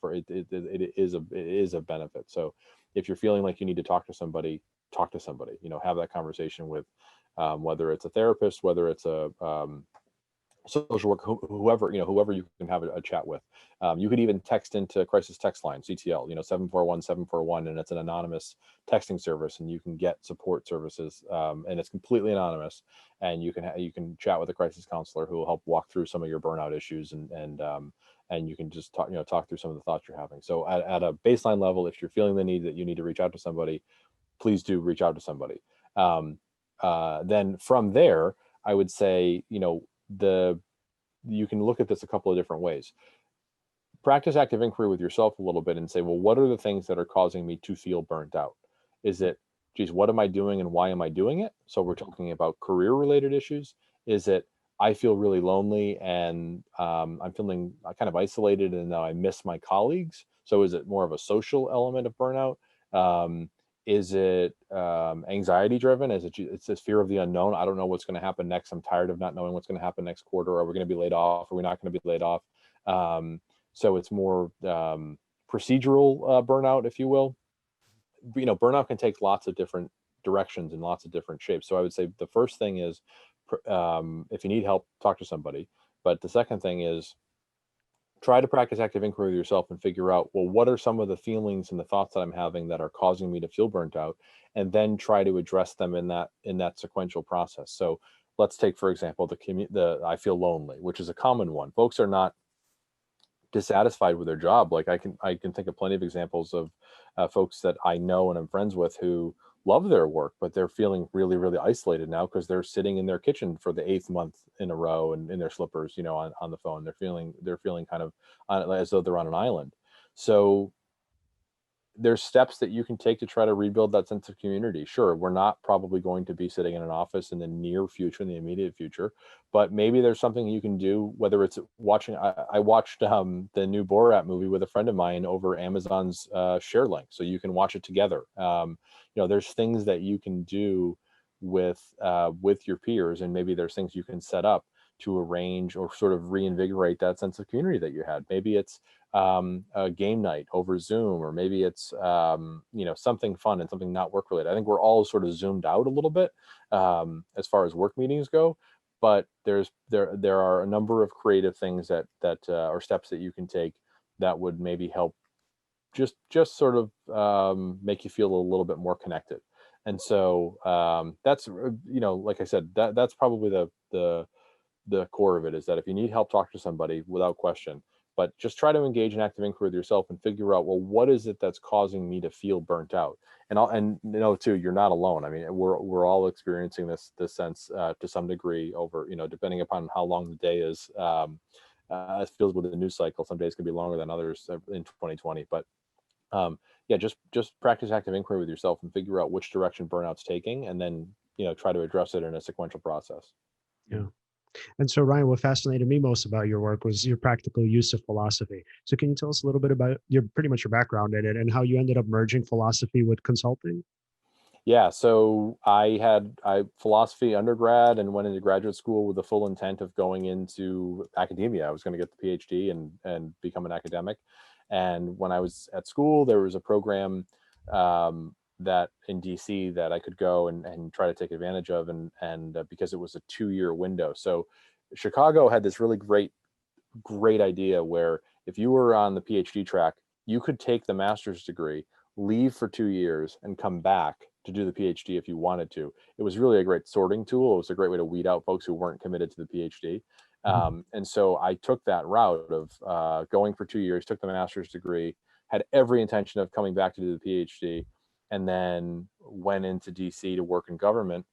It is a benefit. So if you're feeling like you need to talk to somebody, have that conversation with whether it's a therapist, whether it's a social work, whoever you can have a chat with. You could even text into crisis text line, CTL, 741-741, and it's an anonymous texting service, and you can get support services, and it's completely anonymous, and you can chat with a crisis counselor who will help walk through some of your burnout issues, and you can just talk through some of the thoughts you're having. So at a baseline level, if you're feeling the need that you need to reach out to somebody, please do reach out to somebody. Then from there, I would say, you can look at this a couple of different ways. Practice active inquiry with yourself a little bit and say, well, what are the things that are causing me to feel burnt out? Is it, geez, what am I doing and why am I doing it? So we're talking about career related issues. Is it, I feel really lonely, and I'm feeling kind of isolated, and now I miss my colleagues. So is it more of a social element of burnout? Um, is it anxiety driven? It's this fear of the unknown? I don't know what's going to happen next. I'm tired of not knowing what's going to happen next quarter. Are we going to be laid off? Are we not going to be laid off? So it's more procedural burnout, if you will. Burnout can take lots of different directions and lots of different shapes. So I would say the first thing is, if you need help, talk to somebody. But the second thing is, try to practice active inquiry with yourself and figure out, well, what are some of the feelings and the thoughts that I'm having that are causing me to feel burnt out, and then try to address them in that sequential process. So let's take, for example, the I feel lonely, which is a common one. Folks are not dissatisfied with their job. Like I can think of plenty of examples of folks that I know and I'm friends with who love their work, but they're feeling really, really isolated now because they're sitting in their kitchen for the eighth month in a row and in their slippers, on the phone. They're feeling kind of as though they're on an island. So there's steps that you can take to try to rebuild that sense of community. Sure, we're not probably going to be sitting in an office in the near future, in the immediate future, but maybe there's something you can do, whether it's watching. I watched the new Borat movie with a friend of mine over Amazon's share link, so you can watch it together. There's things that you can do with your peers, and maybe there's things you can set up to arrange or sort of reinvigorate that sense of community that you had. Maybe it's a game night over Zoom, or maybe it's something fun and something not work related. I think we're all sort of zoomed out a little bit as far as work meetings go, but there are a number of creative things that or steps that you can take that would maybe help just sort of make you feel a little bit more connected. And so that's like I said, that's probably the core of it, is that if you need help, talk to somebody without question, but just try to engage in active inquiry with yourself and figure out, well, what is it that's causing me to feel burnt out? And too, you're not alone. I mean, we're all experiencing this sense to some degree over, depending upon how long the day is. It feels with the news cycle, some days can be longer than others in 2020, but yeah, just practice active inquiry with yourself and figure out which direction burnout's taking, and then try to address it in a sequential process. Yeah. And so, Ryan, what fascinated me most about your work was your practical use of philosophy. So can you tell us a little bit about pretty much your background in it and how you ended up merging philosophy with consulting? Yeah, so I philosophy undergrad and went into graduate school with the full intent of going into academia. I was going to get the PhD and become an academic. And when I was at school, there was a program that in DC that I could go and try to take advantage of, and because it was a 2-year window. So Chicago had this really great idea where if you were on the PhD track, you could take the master's degree, leave for 2 years, and come back to do the PhD if you wanted to. It was really a great sorting tool. It was a great way to weed out folks who weren't committed to the PhD. And so I took that route of going for 2 years, took the master's degree, had every intention of coming back to do the PhD, and then went into DC to work in government.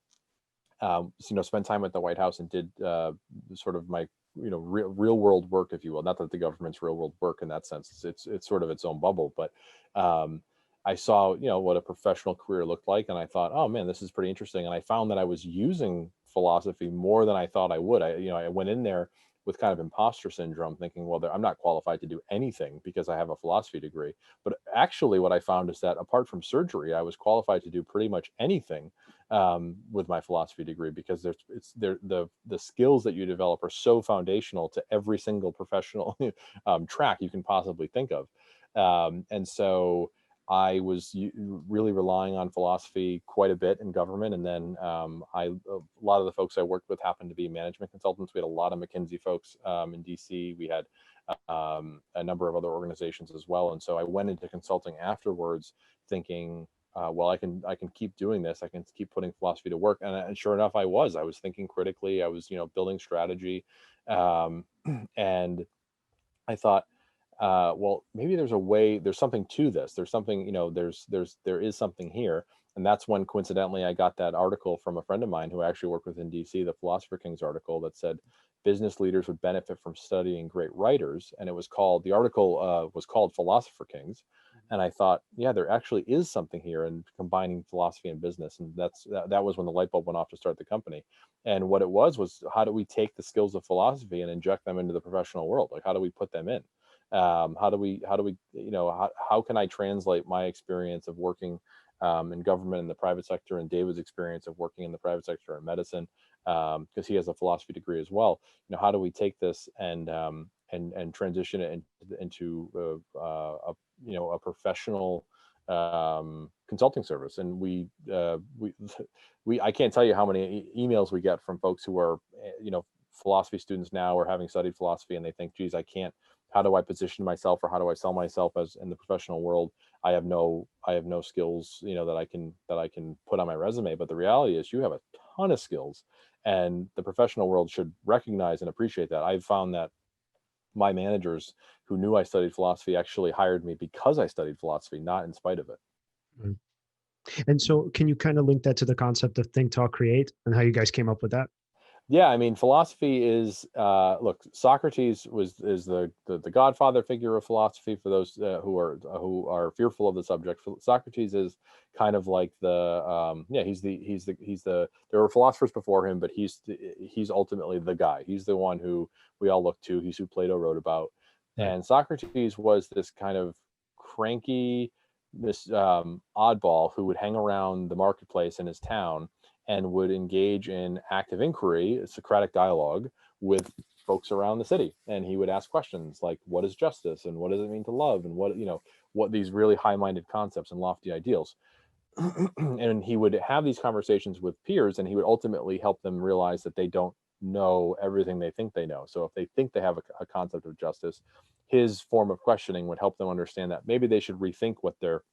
Spent time at the White House and did sort of my real world work, if you will. Not that the government's real world work in that sense. It's sort of its own bubble, but I saw what a professional career looked like, and I thought, oh man, this is pretty interesting. And I found that I was using philosophy more than I thought I would. I went in there with kind of imposter syndrome, thinking, well, I'm not qualified to do anything because I have a philosophy degree. But actually, what I found is that apart from surgery, I was qualified to do pretty much anything with my philosophy degree, because the skills that you develop are so foundational to every single professional track you can possibly think of. And so I was really relying on philosophy quite a bit in government. And then a lot of the folks I worked with happened to be management consultants. We had a lot of McKinsey folks in DC. We had a number of other organizations as well. And so I went into consulting afterwards thinking, well, I can keep doing this. I can keep putting philosophy to work. And sure enough, I was thinking critically. I was, building strategy. And I thought, well, maybe there's something to this. There's something, there is something here. And that's when coincidentally I got that article from a friend of mine who I actually worked with in DC, the Philosopher Kings article that said business leaders would benefit from studying great writers. And the article was called Philosopher Kings. And I thought, yeah, there actually is something here in combining philosophy and business. And that was when the light bulb went off to start the company. And what it was how do we take the skills of philosophy and inject them into the professional world? Like, how do we put them in? How do we, how can I translate my experience of working in government in the private sector, and David's experience of working in the private sector in medicine, because he has a philosophy degree as well. How do we take this and transition it into a professional consulting service? And we I can't tell you how many emails we get from folks who are philosophy students now, or having studied philosophy, and they think, geez, I can't, how do I position myself, or how do I sell myself as in the professional world? I have no skills, that I can put on my resume. But the reality is, you have a ton of skills, and the professional world should recognize and appreciate that. I've found that my managers who knew I studied philosophy actually hired me because I studied philosophy, not in spite of it. Mm. And so can you kind of link that to the concept of think, talk, create, and how you guys came up with that? Yeah, I mean, philosophy is look, Socrates is the godfather figure of philosophy for those who are fearful of the subject. Socrates is kind of like he's the there were philosophers before him, but he's ultimately the guy. He's the one who we all look to. He's who Plato wrote about. Right. And Socrates was this kind of cranky, this oddball who would hang around the marketplace in his town and would engage in active inquiry, Socratic dialogue, with folks around the city. And he would ask questions like, what is justice, and what does it mean to love, and what these really high-minded concepts and lofty ideals. And he would have these conversations with peers, and he would ultimately help them realize that they don't know everything they think they know. So if they think they have a concept of justice, his form of questioning would help them understand that maybe they should rethink what their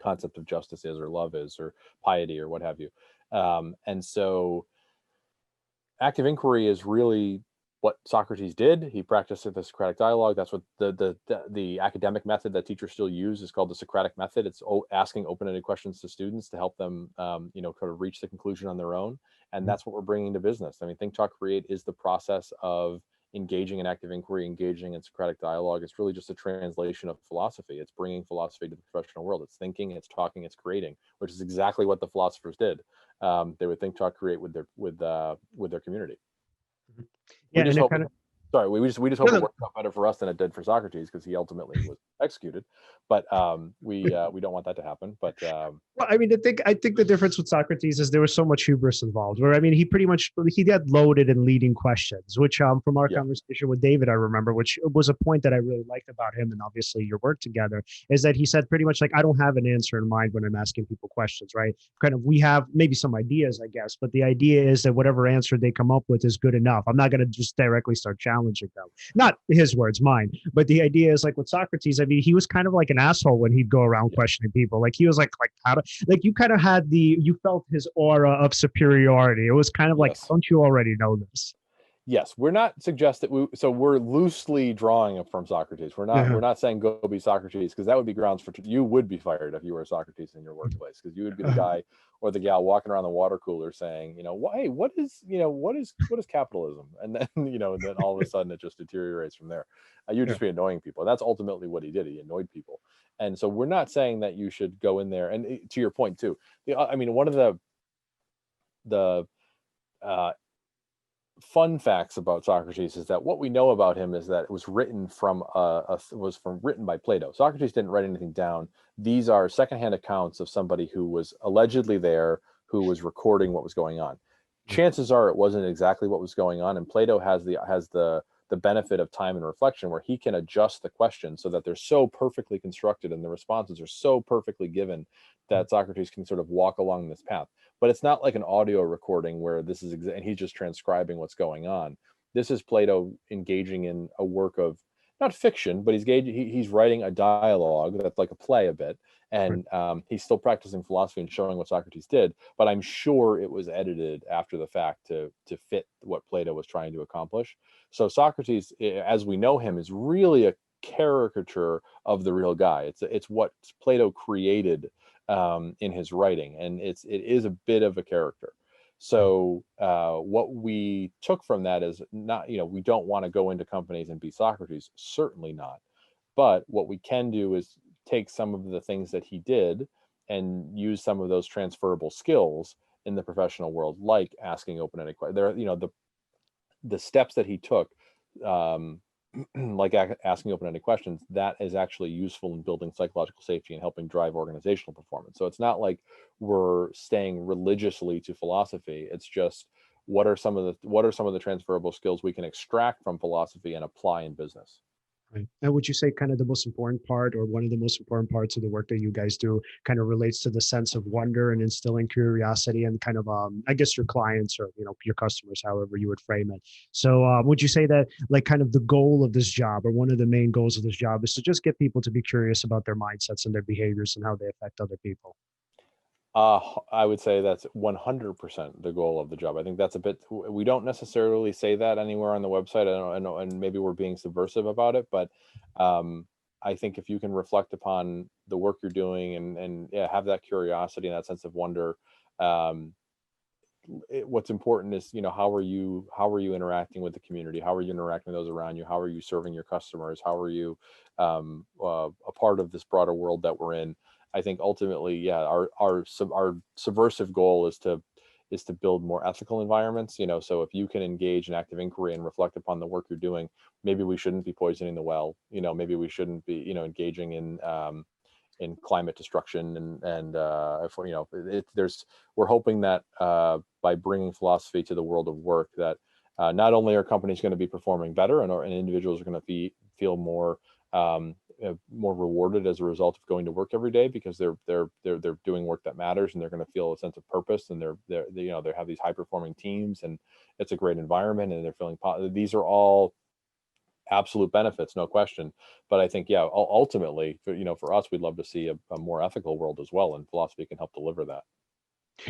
concept of justice is, or love is, or piety, or what have you. And so active inquiry is really what Socrates did. He practiced the Socratic dialogue. That's what the academic method that teachers still use is called the Socratic Method. It's asking open-ended questions to students to help them, kind of reach the conclusion on their own. And that's what we're bringing to business. I mean, Think, Talk, Create is the process of engaging in active inquiry, engaging in Socratic dialogue. It's really just a translation of philosophy. It's bringing philosophy to the professional world. It's thinking, it's talking, it's creating, which is exactly what the philosophers did. They would think, talk, create with their community. Yeah, We just and it hope kind of we just hope it worked out better for us than it did for Socrates, because he ultimately was executed. But we don't want that to happen. But well, I mean, I think the difference with Socrates is there was so much hubris involved. Where I mean, he had loaded and leading questions, which from our conversation with David, I remember, which was a point that I really liked about him, and obviously your work together, is that he said pretty much like, I don't have an answer in mind when I'm asking people questions, right? Kind of, we have maybe some ideas, I guess, but the idea is that whatever answer they come up with is good enough. I'm not going to just directly start challenging them. Not his words, mine. But the idea is like with Socrates, I mean, he was kind of like an asshole when he'd go around questioning people. Like he was like how to, like you kind of had you felt his aura of superiority. It was kind of like, don't you already know this? Yes, we're not suggesting we're loosely drawing from Socrates. We're not saying go be Socrates, because that would be grounds for you would be fired if you were Socrates in your workplace, because you would be the guy or the gal walking around the water cooler saying, hey, what is capitalism? And then and then all of a sudden it just deteriorates from there. You'd just be annoying people. That's ultimately what he did. He annoyed people. And so we're not saying that you should go in there. And to your point too, I mean, one of the fun facts about Socrates is that what we know about him is that it was written written by Plato. Socrates didn't write anything down. These are secondhand accounts of somebody who was allegedly there, who was recording what was going on. Chances are it wasn't exactly what was going on, and Plato has the benefit of time and reflection, where he can adjust the questions so that they're so perfectly constructed and the responses are so perfectly given that Socrates can sort of walk along this path. But it's not like an audio recording where this is and he's just transcribing what's going on. This is Plato engaging in a work of not fiction, but he's writing a dialogue that's like a play a bit, and he's still practicing philosophy and showing what Socrates did. But I'm sure it was edited after the fact to fit what Plato was trying to accomplish. So Socrates, as we know him, is really a caricature of the real guy. It's what Plato created in his writing, and it is a bit of a character. So what we took from that is not, we don't want to go into companies and be Socrates, certainly not. But what we can do is take some of the things that he did and use some of those transferable skills in the professional world, like asking open-ended questions. There, the steps that he took, like asking open-ended questions, that is actually useful in building psychological safety and helping drive organizational performance. So it's not like we're staying religiously to philosophy. It's just what are some of the transferable skills we can extract from philosophy and apply in business. Right. And would you say kind of the most important part, or one of the most important parts of the work that you guys do, kind of relates to the sense of wonder and instilling curiosity and kind of, I guess your clients or, your customers, however you would frame it. So would you say that like kind of the goal of this job, or one of the main goals of this job, is to just get people to be curious about their mindsets and their behaviors and how they affect other people? I would say that's 100% the goal of the job. I think that's we don't necessarily say that anywhere on the website. I know, and maybe we're being subversive about it, but I think if you can reflect upon the work you're doing and have that curiosity and that sense of wonder, what's important is, how are you interacting with the community? How are you interacting with those around you? How are you serving your customers? How are you a part of this broader world that we're in? I think ultimately, our subversive goal is to build more ethical environments. So if you can engage in active inquiry and reflect upon the work you're doing, maybe we shouldn't be poisoning the well. Maybe we shouldn't be engaging in climate destruction and we're hoping that by bringing philosophy to the world of work, that not only are companies going to be performing better, and individuals are going to feel more rewarded as a result of going to work every day, because they're doing work that matters, and they're going to feel a sense of purpose, and they have these high performing teams, and it's a great environment, and they're feeling positive. These are all absolute benefits, no question. But I think, ultimately, for us, we'd love to see a more ethical world as well, and philosophy can help deliver that.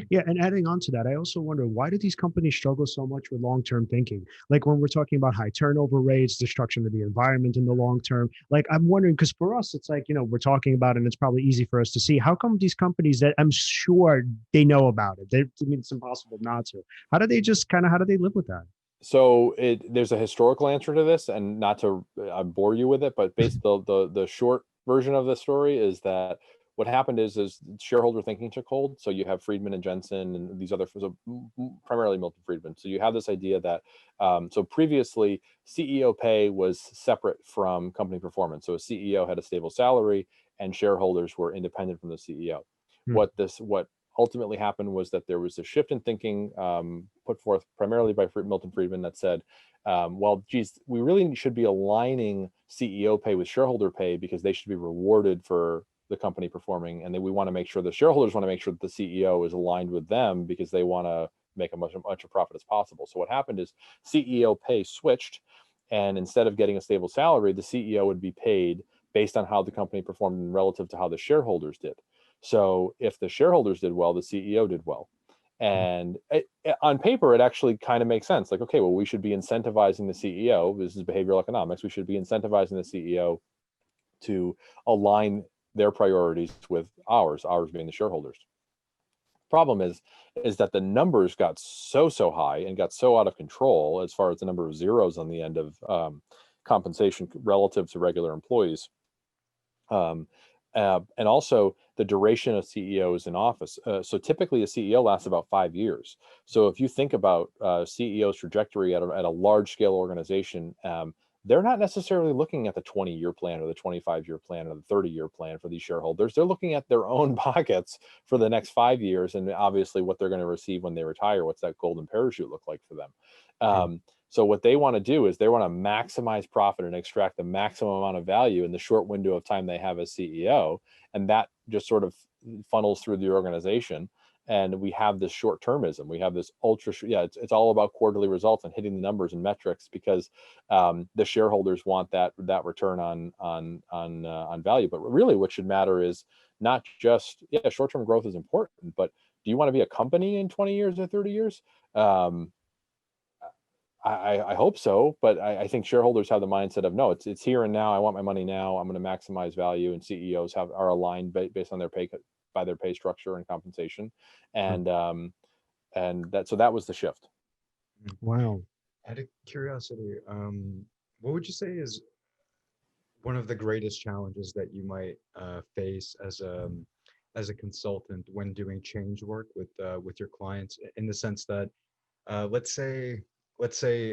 Yeah, and adding on to that, I also wonder, why do these companies struggle so much with long-term thinking? Like when we're talking about high turnover rates, destruction of the environment in the long term, like I'm wondering, because for us, it's like, we're talking about it and it's probably easy for us to see, how come these companies that I'm sure they know about it, it's impossible not to, how do they live with that? So there's a historical answer to this, and not to bore you with it, but the short version of the story is that what happened is shareholder thinking took hold. So you have Friedman and Jensen and these other, primarily Milton Friedman. So you have this idea that, so previously CEO pay was separate from company performance. So a CEO had a stable salary and shareholders were independent from the CEO. What ultimately happened was that there was a shift in thinking put forth primarily by Milton Friedman that said, we really should be aligning CEO pay with shareholder pay, because they should be rewarded for the company performing, and then we want to make sure the shareholders want to make sure that the CEO is aligned with them, because they want to make as much a profit as possible. So what happened is CEO pay switched, and instead of getting a stable salary, the CEO would be paid based on how the company performed relative to how the shareholders did. So if the shareholders did well, the CEO did well. And on paper, it actually kind of makes sense. Like, okay, well, we should be incentivizing the CEO. This is behavioral economics. We should be incentivizing the CEO to align their priorities with ours being the shareholders. Problem is that the numbers got so high and got so out of control as far as the number of zeros on the end of compensation relative to regular employees. And also the duration of CEOs in office. So typically a CEO lasts about 5 years. So if you think about CEO's trajectory at a large scale organization, they're not necessarily looking at the 20-year plan or the 25-year plan or the 30-year plan for these shareholders. They're looking at their own pockets for the next 5 years, and obviously what they're going to receive when they retire. What's that golden parachute look like for them? So what they want to do is they want to maximize profit and extract the maximum amount of value in the short window of time they have as CEO, and that just sort of funnels through the organization. And we have this short-termism. We have this it's all about quarterly results and hitting the numbers and metrics, because the shareholders want that return on value. But really, what should matter is not just short-term growth is important, but do you want to be a company in 20 years or 30 years? I hope so, but I think shareholders have the mindset of, no, it's here and now. I want my money now. I'm going to maximize value, and CEOs are aligned based on their pay structure and compensation, and that was the shift. Wow. Out of curiosity, what would you say is one of the greatest challenges that you might face as a consultant when doing change work with your clients, in the sense that let's say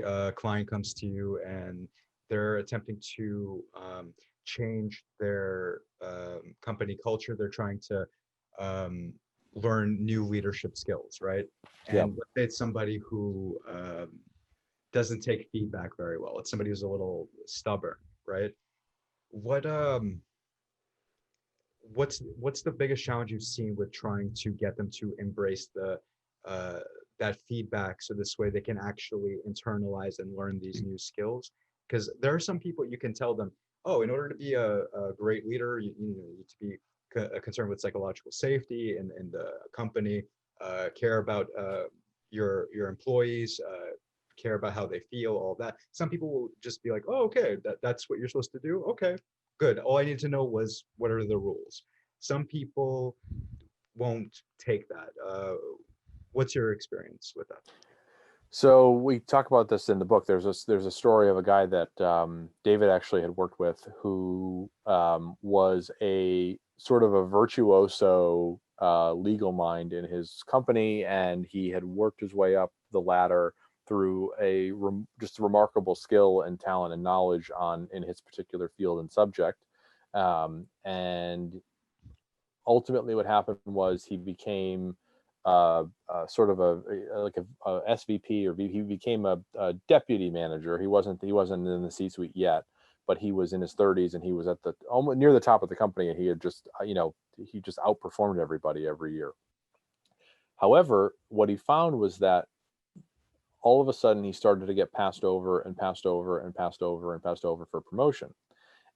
a client comes to you and they're attempting to change their company culture. They're trying to um, learn new leadership skills, right? Yep. And let's say it's somebody who doesn't take feedback very well. It's somebody who's a little stubborn, right? What what's the biggest challenge you've seen with trying to get them to embrace the uh, that feedback, so this way they can actually internalize and learn these new skills? Because there are some people you can tell them, oh, in order to be a great leader, you need to be concerned with psychological safety in the company, care about your employees, care about how they feel, all that. Some people will just be like, oh, okay, that's what you're supposed to do. Okay, good. All I need to know was what are the rules. Some people won't take that. What's your experience with that? So we talk about this in the book. There's a story of a guy that David actually had worked with, who was a sort of a virtuoso legal mind in his company, and he had worked his way up the ladder through just a remarkable skill and talent and knowledge in his particular field and subject. And ultimately what happened was he became sort of a SVP or he became a deputy manager. He wasn't in the C-suite yet, but he was in his 30s and he was at the almost near the top of the company, and he had just he just outperformed everybody every year. However, what he found was that all of a sudden he started to get passed over and passed over and passed over and passed over for promotion,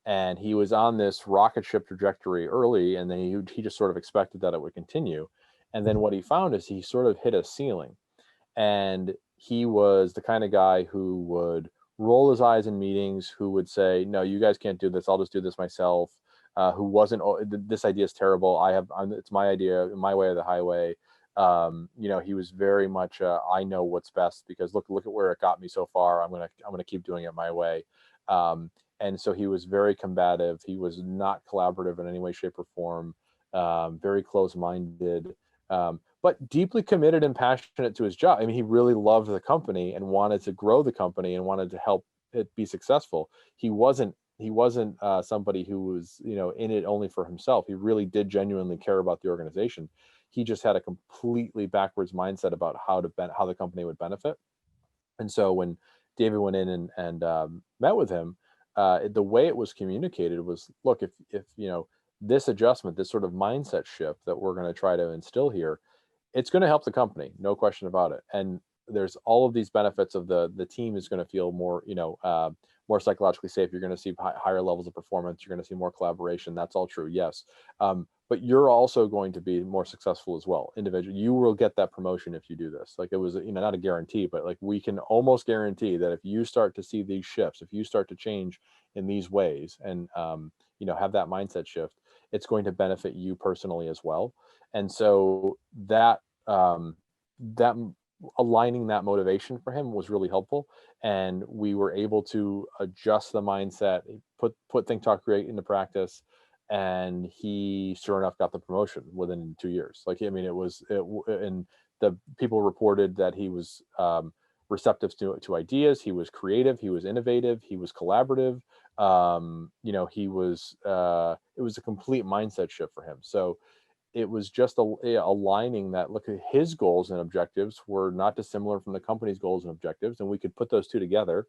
and he was on this rocket ship trajectory early, and then he just sort of expected that it would continue. And then what he found is he sort of hit a ceiling, and he was the kind of guy who would roll his eyes in meetings, who would say, no, you guys can't do this, I'll just do this myself. Who wasn't, oh, this idea is terrible, it's my idea, my way or the highway. He was very much I know what's best, because look at where it got me so far, I'm gonna keep doing it my way. And so he was very combative. He was not collaborative in any way, shape, or form. Very close-minded, but deeply committed and passionate to his job. I mean, he really loved the company and wanted to grow the company and wanted to help it be successful. He wasn't somebody who was in it only for himself. He really did genuinely care about the organization. He just had a completely backwards mindset about how the company would benefit. And so when David went in and met with him, the way it was communicated was, look, if this adjustment, this sort of mindset shift that we're going to try to instill here, it's going to help the company, no question about it. And there's all of these benefits of the team is going to feel more, more psychologically safe. You're going to see higher levels of performance. You're going to see more collaboration. That's all true. Yes. But you're also going to be more successful as well. Individually, you will get that promotion if you do this. Like, it was, not a guarantee, but like, we can almost guarantee that if you start to see these shifts, if you start to change in these ways and, have that mindset shift, it's going to benefit you personally as well. And so that aligning that motivation for him was really helpful, and we were able to adjust the mindset, put think talk create into practice, and he sure enough got the promotion within 2 years. Like, I mean, and the people reported that he was receptive to ideas, he was creative, he was innovative, he was collaborative. He was it was a complete mindset shift for him. So it was just aligning that, look, at his goals and objectives were not dissimilar from the company's goals and objectives, and we could put those two together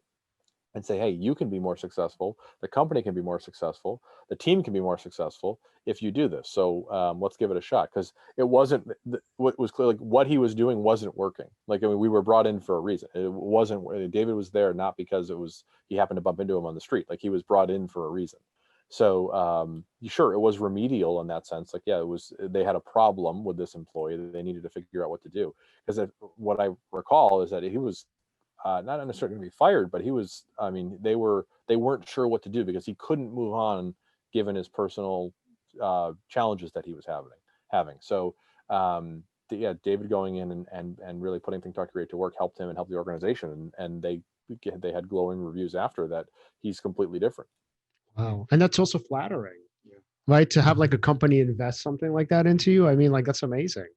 and say, hey, you can be more successful, the company can be more successful, the team can be more successful if you do this. So let's give it a shot, because it wasn't what was clear, like, what he was doing wasn't working. Like, I mean, we were brought in for a reason. It wasn't, David was there not because he happened to bump into him on the street. Like, he was brought in for a reason. So sure, it was remedial in that sense. Like, yeah, they had a problem with this employee that they needed to figure out what to do. Because what I recall is that he was not necessarily going to be fired, but he was, I mean, they weren't sure what to do, because he couldn't move on given his personal challenges that he was having. So David going in and really putting Think Talk Create to work helped him and helped the organization, and they had glowing reviews after that. He's completely different. Wow. And that's also flattering, Yeah. right? To have like a company invest something like that into you. I mean, like that's amazing.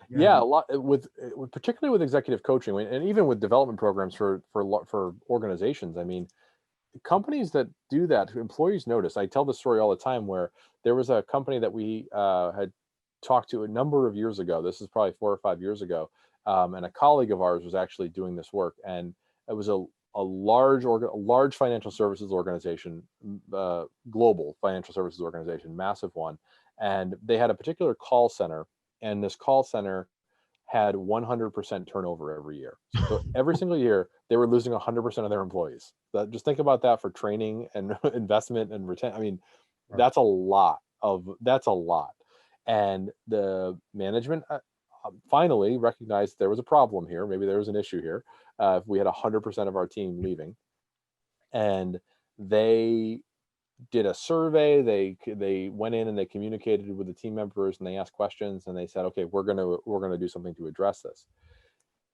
Yeah, Yeah. a lot with particularly with executive coaching and even with development programs for organizations. I mean, companies that do that, employees notice. I tell this story all the time where there was a company that we had talked to a number of years ago. This is probably 4 or 5 years ago, and a colleague of ours was actually doing this work, and it was a large financial services organization, global financial services organization, massive one, and they had a particular call center, and this call center had 100% turnover every year. So every single year, they were losing 100% of their employees. Just think about that for training and investment and retention. I mean, Right. that's a lot. And the management finally recognized there was a problem here. Maybe there was an issue here. If we had 100% of our team leaving, and they did a survey. They went in and they communicated with the team members and they asked questions and they said, okay, we're gonna do something to address this.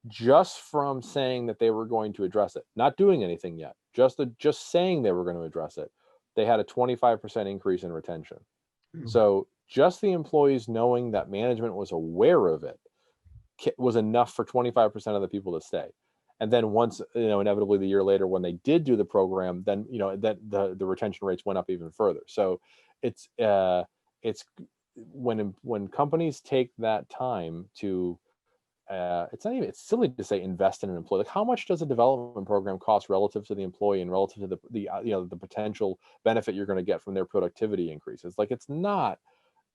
Just from saying that they were going to address it, not doing anything yet, just saying they were going to address it, they had a 25% increase in retention. Hmm. So just the employees knowing that management was aware of it was enough for 25% of the people to stay. And then once, inevitably the year later when they did do the program, then that the retention rates went up even further. So it's when companies take that time to it's silly to say invest in an employee. Like, how much does a development program cost relative to the employee and relative to the potential benefit you're going to get from their productivity increases? Like, it's not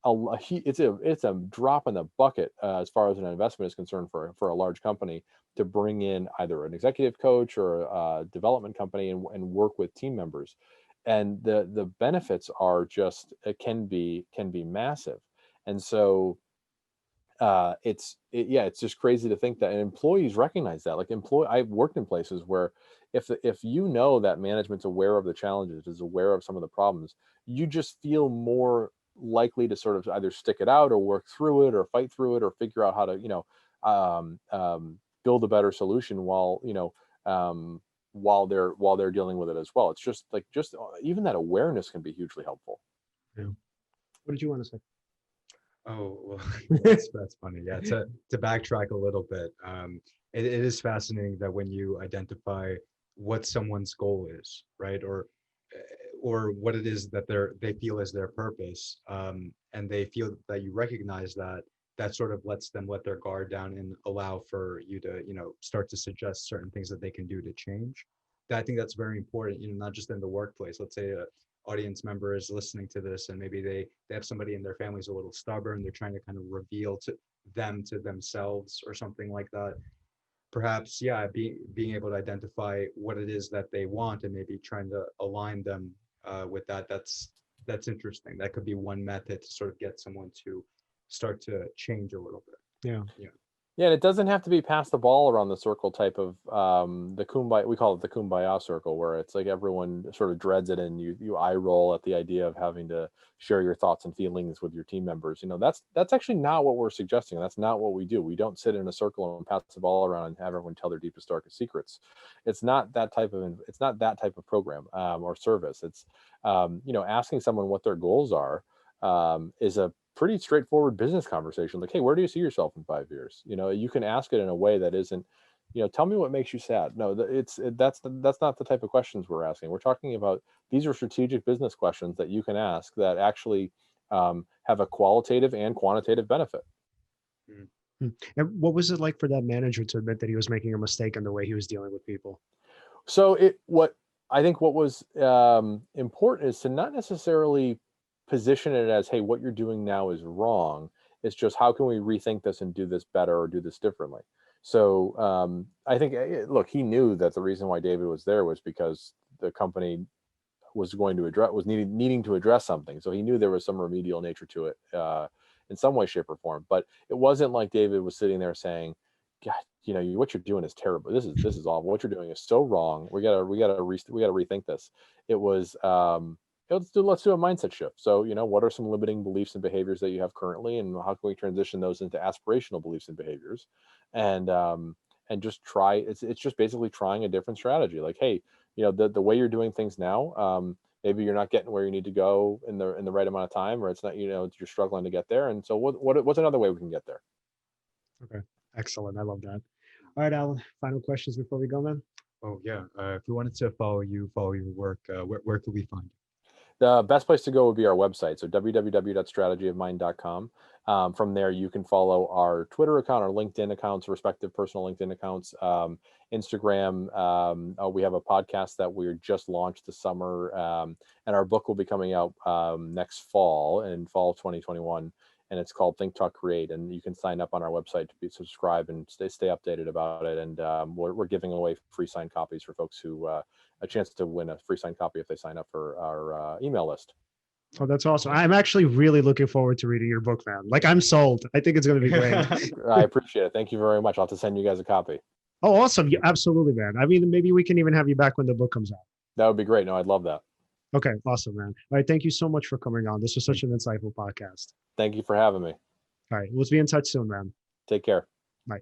it's a drop in the bucket as far as an investment is concerned for a large company to bring in either an executive coach or a development company and work with team members, and the benefits are just can be massive. And so it's just crazy to think that, and employees recognize that. Like, I've worked in places where if you know that management's aware of the challenges, is aware of some of the problems, you just feel more likely to sort of either stick it out or work through it or fight through it or figure out how to build a better solution while they're dealing with it as well. It's just even that awareness can be hugely helpful. Yeah. What did you want to say? Oh, well, that's funny. Yeah, to backtrack a little bit, it is fascinating that when you identify what someone's goal is, right, or what it is that they feel is their purpose, and they feel that you recognize that, that sort of lets them let their guard down and allow for you to, start to suggest certain things that they can do to change. I think that's very important, not just in the workplace. Let's say audience member is listening to this and maybe they have somebody in their family's a little stubborn, they're trying to kind of reveal to themselves or something like that. Perhaps, yeah, being able to identify what it is that they want and maybe trying to align them with that, that's interesting. That could be one method to sort of get someone to start to change a little bit. Yeah. Yeah, and it doesn't have to be pass the ball around the circle type of the kumbaya. We call it the kumbaya circle, where it's like everyone sort of dreads it, and you eye roll at the idea of having to share your thoughts and feelings with your team members. That's actually not what we're suggesting. That's not what we do. We don't sit in a circle and pass the ball around and have everyone tell their deepest, darkest secrets. It's not that type of program or service. It's asking someone what their goals are is a pretty straightforward business conversation. Like, hey, where do you see yourself in 5 years? You can ask it in a way that isn't, tell me what makes you sad. No, that's not the type of questions we're asking. We're talking about, these are strategic business questions that you can ask that actually have a qualitative and quantitative benefit. Hmm. And what was it like for that manager to admit that he was making a mistake in the way he was dealing with people? So what was important is to not necessarily position it as, hey, what you're doing now is wrong. It's just, how can we rethink this and do this better or do this differently? So I think, look, he knew that the reason why David was there was because the company was going to address, was needing to address something. So he knew there was some remedial nature to it in some way, shape, or form. But it wasn't like David was sitting there saying, God, what you're doing is terrible. This is awful. What you're doing is so wrong. We gotta rethink this. It was let's do a mindset shift. So what are some limiting beliefs and behaviors that you have currently, and how can we transition those into aspirational beliefs and behaviors, and just try. It's just basically trying a different strategy. Like, hey, the way you're doing things now, maybe you're not getting where you need to go in the right amount of time, or it's not, you're struggling to get there. And so what's another way we can get there? Okay. Excellent. I love that. All right, Alan, final questions before we go, man. Oh yeah. If we wanted to follow your work, where could we find you? The best place to go would be our website. So www.strategyofmind.com. From there, you can follow our Twitter account, our LinkedIn accounts, respective personal LinkedIn accounts, Instagram. We have a podcast that we're just launched this summer, and our book will be coming out next fall, in fall of 2021. And it's called Think, Talk, Create. And you can sign up on our website to be subscribed and stay updated about it. And we're giving away free signed copies for folks who a chance to win a free signed copy if they sign up for our email list. Oh, that's awesome. I'm actually really looking forward to reading your book, man. Like, I'm sold. I think it's going to be great. I appreciate it. Thank you very much. I'll have to send you guys a copy. Oh, awesome. Yeah, absolutely, man. I mean, maybe we can even have you back when the book comes out. That would be great. No, I'd love that. Okay, awesome, man. All right, thank you so much for coming on. This was such an insightful podcast. Thank you for having me. All right, let's be in touch soon, man. Take care. Bye.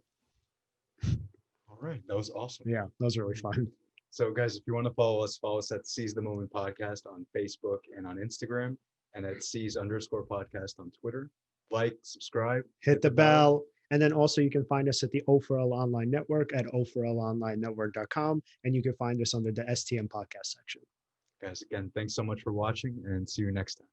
All right, that was awesome. Yeah, that was really fun. So guys, if you want to follow us at Seize the Moment Podcast on Facebook and on Instagram, and at Seize_podcast on Twitter. Like, subscribe, Hit the bell. And then also you can find us at the O4L Online Network at o4lonlinenetwork.com. And you can find us under the STM podcast section. Guys, again, thanks so much for watching, and see you next time.